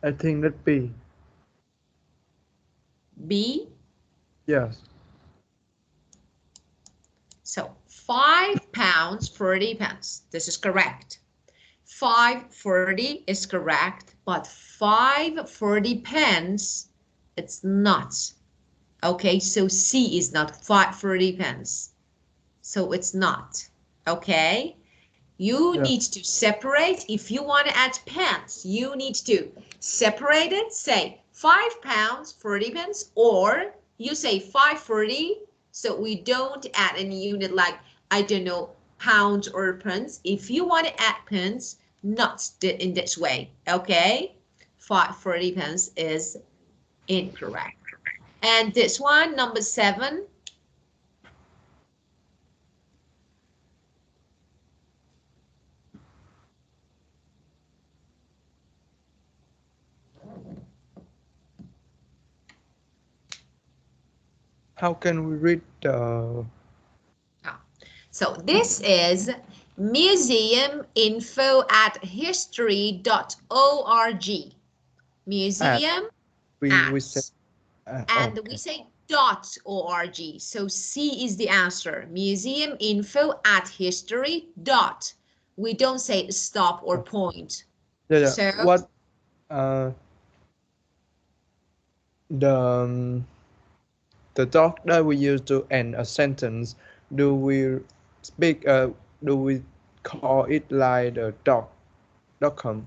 I think that B. B. Yes. So 5 pounds 40 pence. This is correct. 5.40 is correct, but 5.40 pence, it's not. Okay, so C is not 5.40 pence. So it's not. Okay. You need to separate. If you want to add pence, you need to separate it. Say 5 pounds 40 pence, or you say 5.40. So we don't add any unit like, I don't know, pounds or pence. If you want to add pence, not in this way. Okay, 5.40 pence is incorrect. And this one, number 7. How can we read the... So this is museuminfo@history.org. Museum we say, and we say .org. So C is the answer. Museuminfo@history. We don't say stop or point. Yeah. So What the dot that we use to end a sentence, do we speak do we call it like the .com?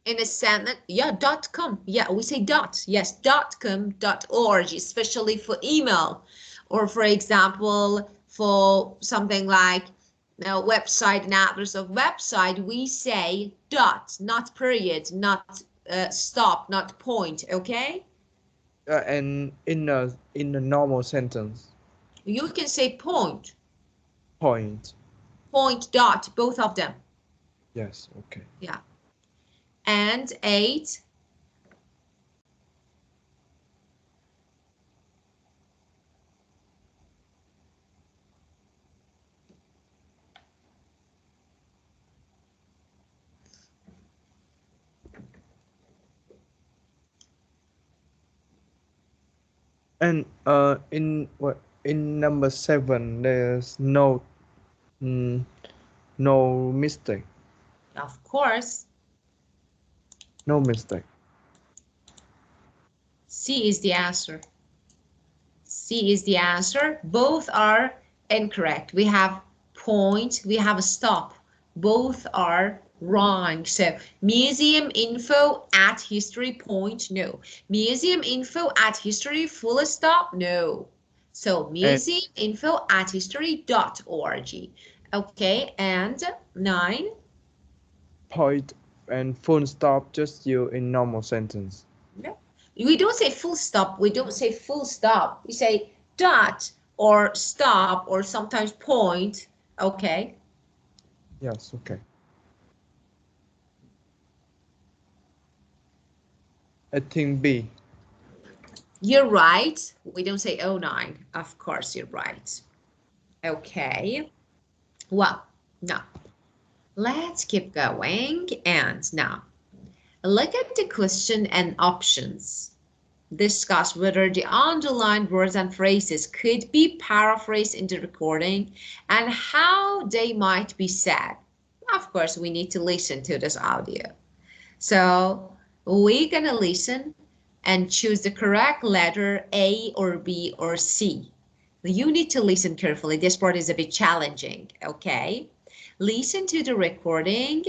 in a sentence, yeah, .com. Yeah, we say dot. Yes, .com, .org, especially for email, or for example, for something like website and address of website, we say dot, not period, not stop, not point. Okay. And in a normal sentence, You can say point. Point. Point dot, both of them. Yes. Okay. Yeah. And 8. And in number 7, there's no mistake. Of course. No mistake. C is the answer. C is the answer. Both are incorrect. We have point, we have a stop. Both are wrong. So museuminfo@history point, no. Museuminfo@history full stop, no. So museuminfo@history.org. Okay, and 9. Point and full stop just you in normal sentence. No. We don't say full stop. We don't say full stop. We say dot or stop or sometimes point. Okay. Yes. Okay. I think B. You're right. We don't say 09. Of course, you're right. Okay. Well, now let's keep going. And now look at the question and options. discuss whether the underlined words and phrases could be paraphrased in the recording and how they might be said. Of course, we need to listen to this audio. So we're gonna listen and choose the correct letter A or B or C. You need to listen carefully. This part is a bit challenging, okay? Listen to the recording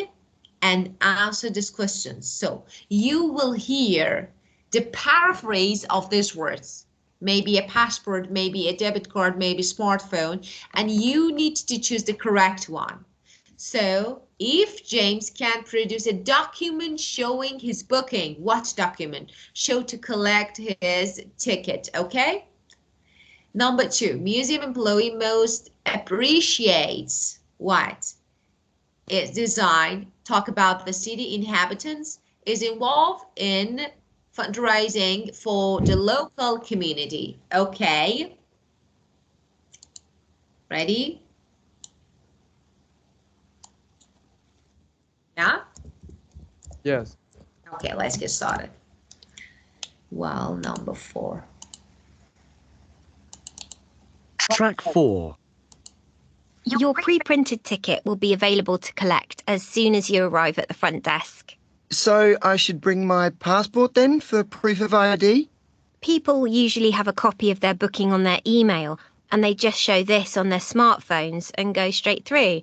and answer these questions. So you will hear the paraphrase of these words. Maybe a passport, maybe a debit card, maybe smartphone, and you need to choose the correct one. So if James can produce a document showing his booking, what document? Show to collect his ticket, okay? Number 2, museum employee most appreciates what? Its design, talk about the city inhabitants, is involved in fundraising for the local community. Okay. Ready? Yeah? Yes. Okay, let's get started. Well, number 4. Track 4. Your pre-printed ticket will be available to collect as soon as you arrive at the front desk. So I should bring my passport then for proof of ID? People usually have a copy of their booking on their email, and they just show this on their smartphones and go straight through.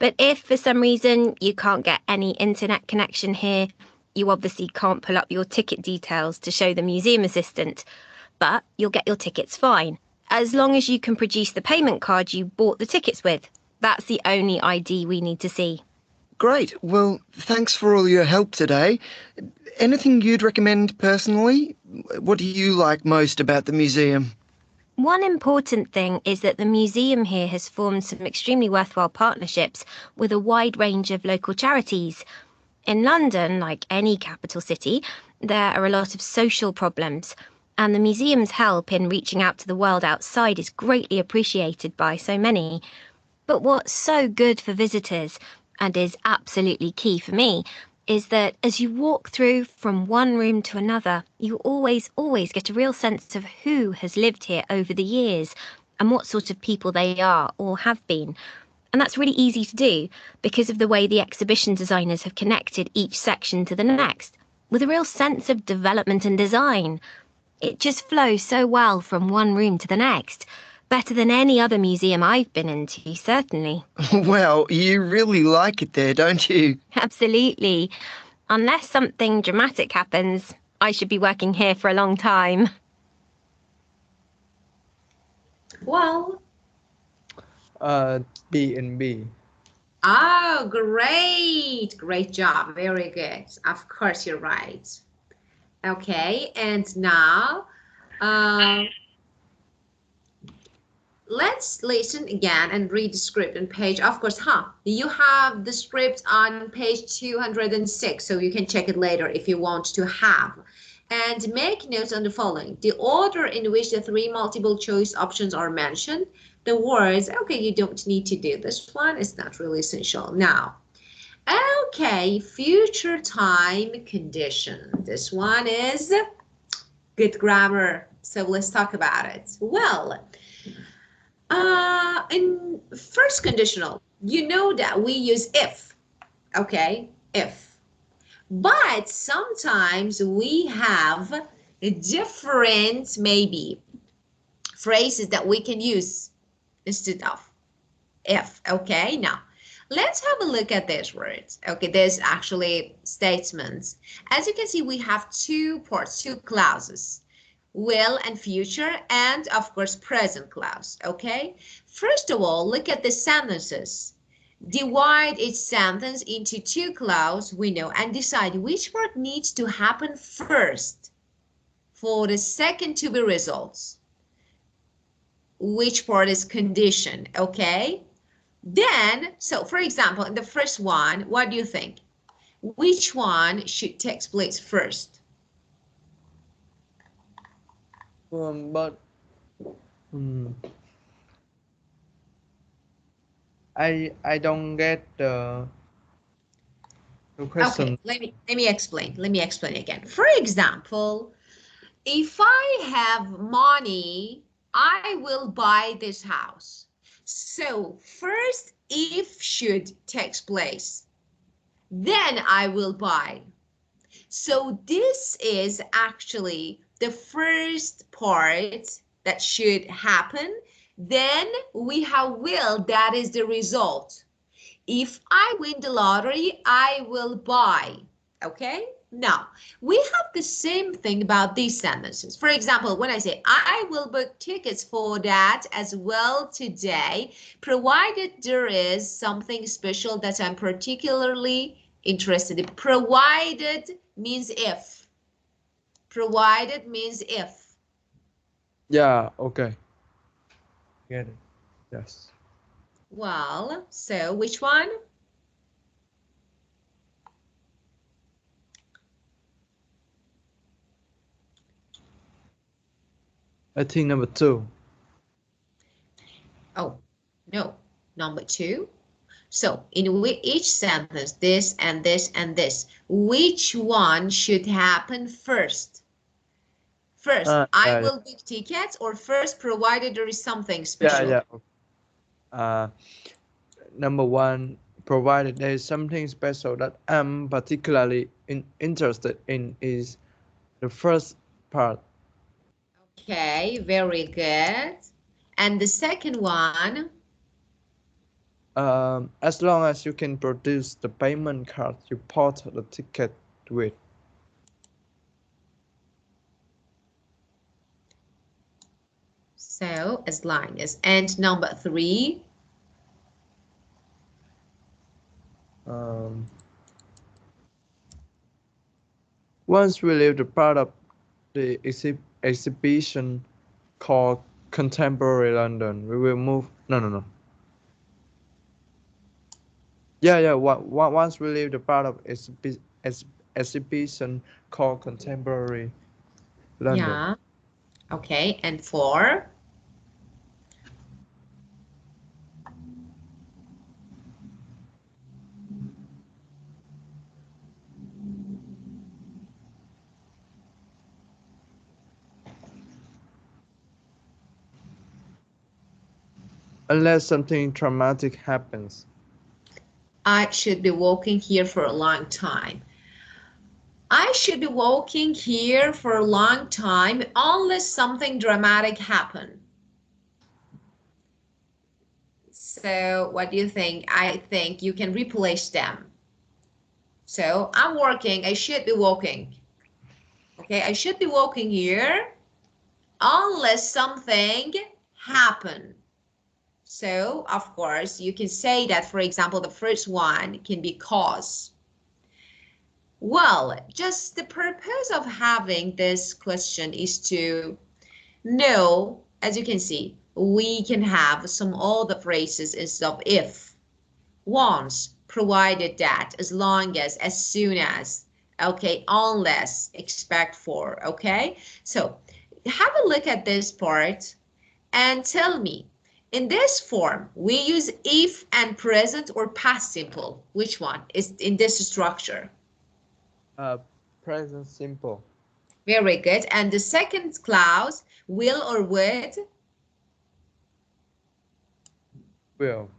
But if for some reason you can't get any internet connection here, you obviously can't pull up your ticket details to show the museum assistant, but you'll get your tickets fine, as long as you can produce the payment card you bought the tickets with. That's the only ID we need to see. Great. Well, thanks for all your help today. Anything you'd recommend personally? What do you like most about the museum? One important thing is that the museum here has formed some extremely worthwhile partnerships with a wide range of local charities. In London, like any capital city, there are a lot of social problems, and the museum's help in reaching out to the world outside is greatly appreciated by so many. But what's so good for visitors, and is absolutely key for me, is that as you walk through from one room to another, you always get a real sense of who has lived here over the years and what sort of people they are or have been. And that's really easy to do because of the way the exhibition designers have connected each section to the next, with a real sense of development and design. It just flows so well from one room to the next. Better than any other museum I've been into, certainly. Well, you really like it there, don't you? Absolutely. Unless something dramatic happens, I should be working here for a long time. Well, B and B. oh, great. Great job. Very good. Of course, you're right. Okay, and now let's listen again and read the script on page, of course, you have the script on page 206, so you can check it later if you want to have. And make notes on the following: the order in which the 3 multiple choice options are mentioned, the words. Okay, you don't need to do this one, it's not really essential. Now, okay, future time condition. This one is good grammar, so let's talk about it. Well, in first conditional, you know that we use if, okay, if. But sometimes we have different, maybe, phrases that we can use instead of if, okay? Now, let's have a look at these words. Okay, there's actually statements. As you can see, we have 2 parts, 2 clauses. Will and future, and of course present clause. Okay, first of all, look at the sentences. Divide each sentence into 2 clauses, we know, and decide which word needs to happen first for the second to be results. Which part is condition? Okay, then, so for example, in the first one, what do you think? Which one should take place first? But I don't get the question. Okay, let me explain. Let me explain again. For example, If I have money, I will buy this house. So first, if should takes place, then I will buy. So this is actually the first part that should happen. Then we have will, that is the result. If I win the lottery, I will buy. Okay? Now, we have the same thing about these sentences. For example, when I say, I will book tickets for that as well today, provided there is something special that I'm particularly interested in. Provided means if. Provided means if. Yeah, okay. Get it. Yes. Well, so which one? I think number 2. Oh, no, number 2. So in each sentence, this and this and this, which one should happen first? First, I Yeah. will book tickets, or first, provided there is something Yeah, special. yeah. Number 1, provided there is something special that I'm particularly interested in, is the first part. Okay, very good. And the second one, As long as you can produce the payment card you bought the ticket with. so as long as. And number 3, Um, Once we leave the part of the exhibition called Contemporary London, we will move. No. Yeah. Once we leave the part of exhibition called Contemporary London. yeah, okay, and 4. Unless something traumatic happens. I should be walking here for a long time. I should be walking here for a long time unless something dramatic happen. So what do you think? I think you can replace them. So I'm working, I should be walking. Okay, I should be walking here unless something happen. So of course you can say that, for example, the first one can be cause. Well, just the purpose of having this question is to know, as you can see, we can have some other phrases instead of if. Once, provided that, as long as soon as, okay, unless, expect for, okay? So have a look at this part and tell me, in this form, we use if and present or past simple. Which one is in this structure? Present simple. Very good. And the second clause, will or would? Will.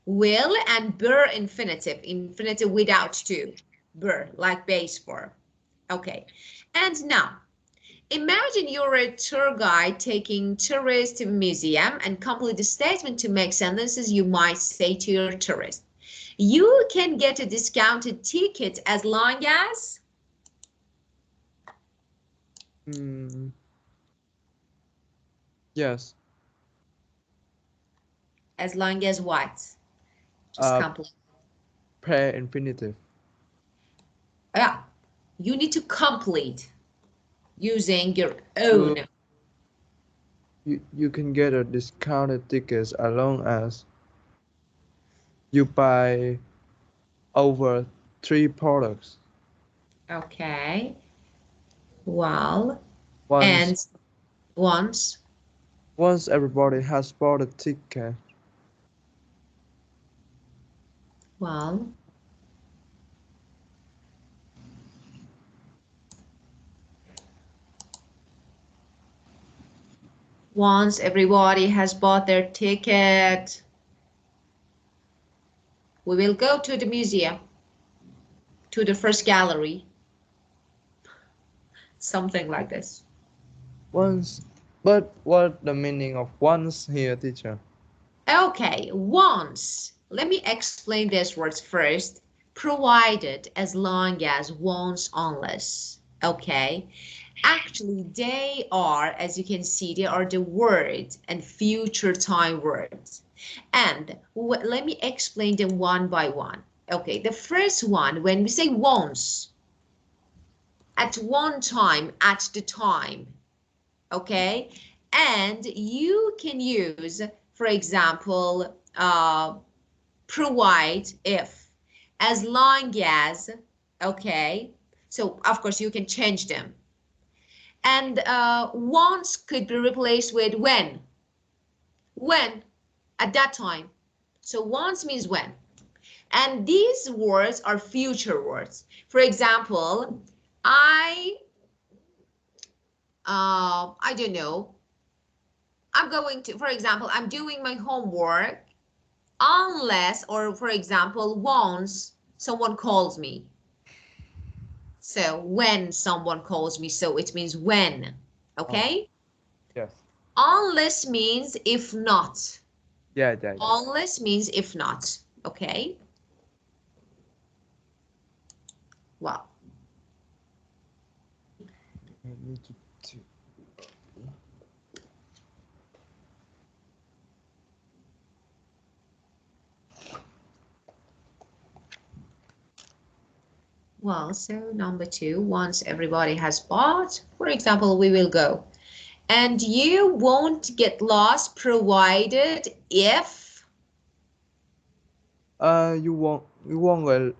Will and ber infinitive. Infinitive without to. Ber, like base form. Okay. And now, imagine you're a tour guide taking tourists to a museum and complete the statement to make sentences you might say to your tourist. You can get a discounted ticket as long as? Yes. As long as what? Just complete. Prayer infinitive. Yeah, you need to complete using your own. You can get a discounted tickets as long as you buy over 3 products. Okay. Well, Once and once. once everybody has bought a ticket, Well, Once everybody has bought their ticket, we will go to the museum, to the first gallery. Something like this. Once. But what the meaning of once here, teacher? Okay, once. Let me explain these words first. Provided, as long as, once, unless. Okay. Actually, they are, as you can see, they are the words and future time words. And let me explain them one by one. Okay, the first one, when we say once, at one time, at the time, okay? And you can use, for example, provide if, as long as, okay? So, of course, you can change them. And once could be replaced with when. When, at that time. So once means when. And these words are future words. For example, I don't know. I'm going to, for example, I'm doing my homework unless, or for example, once someone calls me. So when someone calls me, so it means when, okay? Yes. Unless means if not. Yeah, yeah, yeah. Unless means if not, okay? Well. Well, so number 2, once everybody has bought, for example, we will go. And you won't get lost provided if. You won't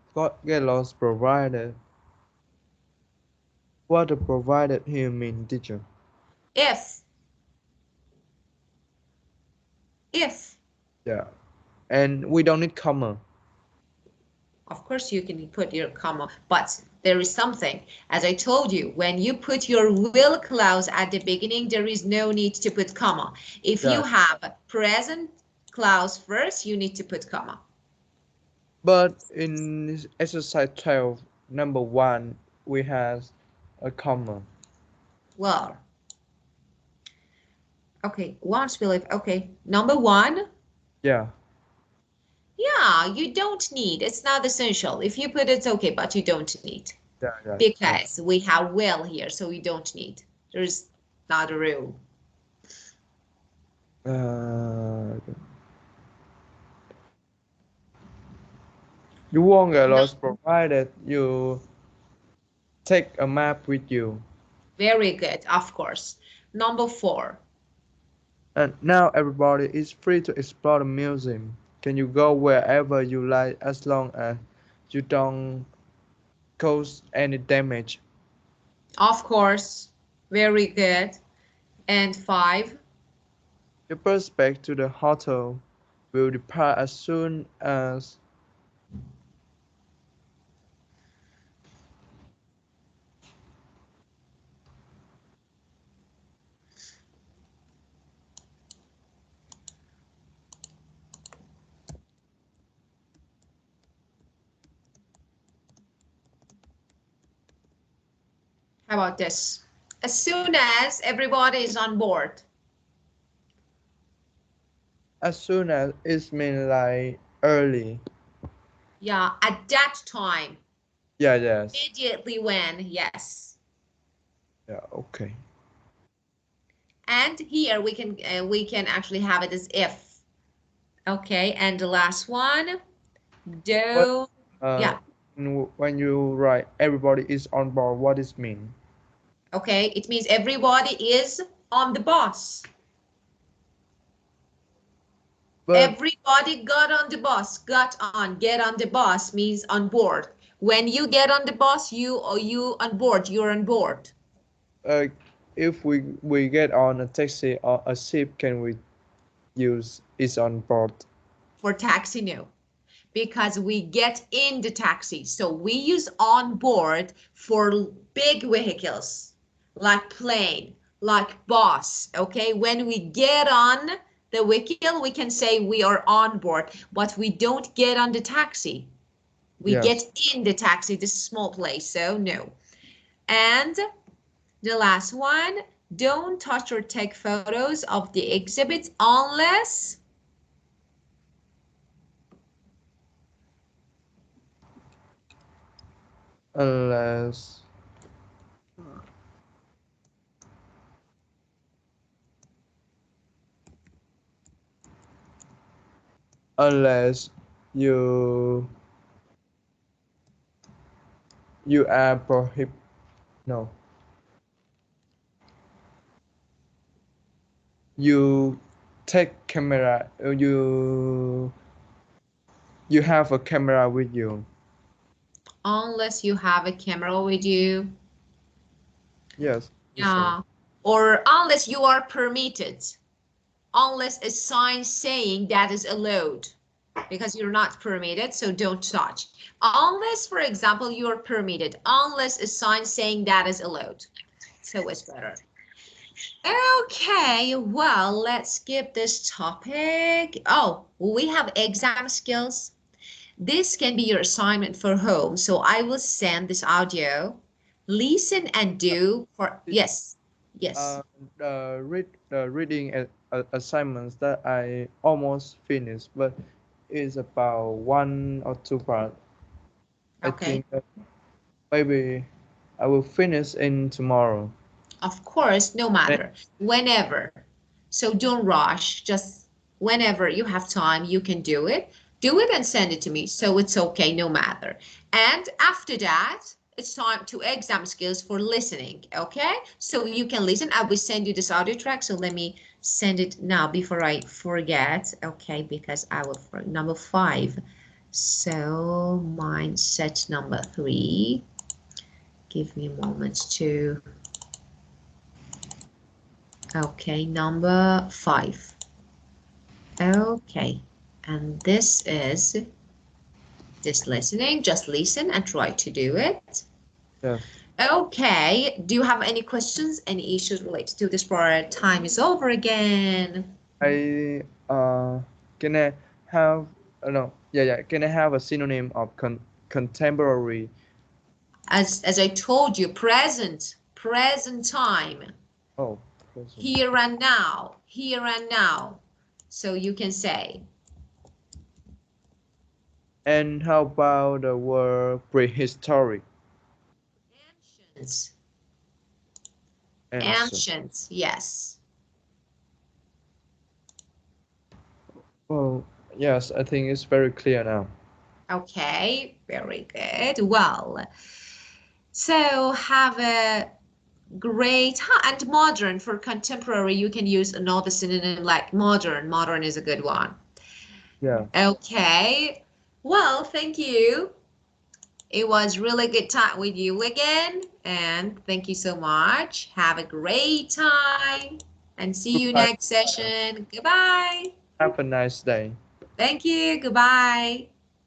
get lost provided. What the provided here mean, teacher? If. If. Yeah. And we don't need comma. Of course, you can put your comma, but there is something. As I told you, when you put your will clause at the beginning, there is no need to put comma. If you have present clause first, you need to put comma. But in exercise 12, number 1, we have a comma. Well, okay, once we leave, okay, number 1. Yeah. Yeah, you don't need, it's not essential. If you put it's okay, but you don't need. Yeah. Because we have will here, so we don't need. There's not a rule. You won't get lost provided you take a map with you. Very good, of course. Number 4. And now everybody is free to explore the museum. Can you go wherever you like as long as you don't cause any damage? Of course, very good. And 5. Your bus back to the hotel will depart as soon as How about this? As soon as everybody is on board. as soon as it means like early. Yeah, at that time. Yeah, yes. Immediately when, yes. Yeah, okay. And here we can actually have it as if. Okay, and the last one. Do. Yeah. When you write everybody is on board, what does it mean? Okay, it means everybody is on the bus. But Everybody got on the bus. Got on. Get on the bus means on board. When you get on the bus, you on board. You're on board. if we get on a taxi or a ship, can we use is on board? For taxi, no. Because we get in the taxi. So we use on board for big vehicles like plane, like bus, okay? When we get on the vehicle, we can say we are on board, but we don't get on the taxi. We Yes. get in the taxi, this small place, so no. And the last one, don't touch or take photos of the exhibits unless unless unless you you are no, you take camera, you have a camera with you. unless you have a camera with you. Yes. Yeah. Or unless you are permitted. Unless a sign saying that is allowed. Because you're not permitted, so don't touch. Unless, for example, you're permitted. Unless a sign saying that is allowed. So it's better. Okay, well, let's skip this topic. Oh, we have exam skills. This can be your assignment for home. So I will send this audio. Listen and do for, yes, yes. The reading assignments that I almost finished, but it's about 1 or 2 parts. I Okay. think that maybe I will finish in tomorrow. Of course, no matter, whenever. So don't rush, just whenever you have time, you can do it. Do it and send it to me. So it's okay, no matter. And after that, it's time to exam skills for listening, okay? So you can listen. I will send you this audio track. So let me send it now before I forget, okay? Because I will, for number 5. So mindset number 3. Give me a moment to okay, number 5. Okay, and this is this listening. Just listen and try to do it. Yes. Okay, do you have any questions, any issues related to this part? Time is over again. I can I have no, yeah, can I have a synonym of contemporary? As I told you, present time, Oh, present. here and now, here and now. So you can say And how about the word prehistoric? ancient, Ancient. ancient, yes. Well, yes, I think it's very clear now. Okay, very good. Well, so have a great and modern for contemporary. You can use another synonym like modern. Modern is a good one. Yeah. Okay. Well, thank you. It was really good time with you again. And thank you so much. Have a great time and see you Goodbye. next session. Goodbye. Have a nice day. Thank you. Goodbye.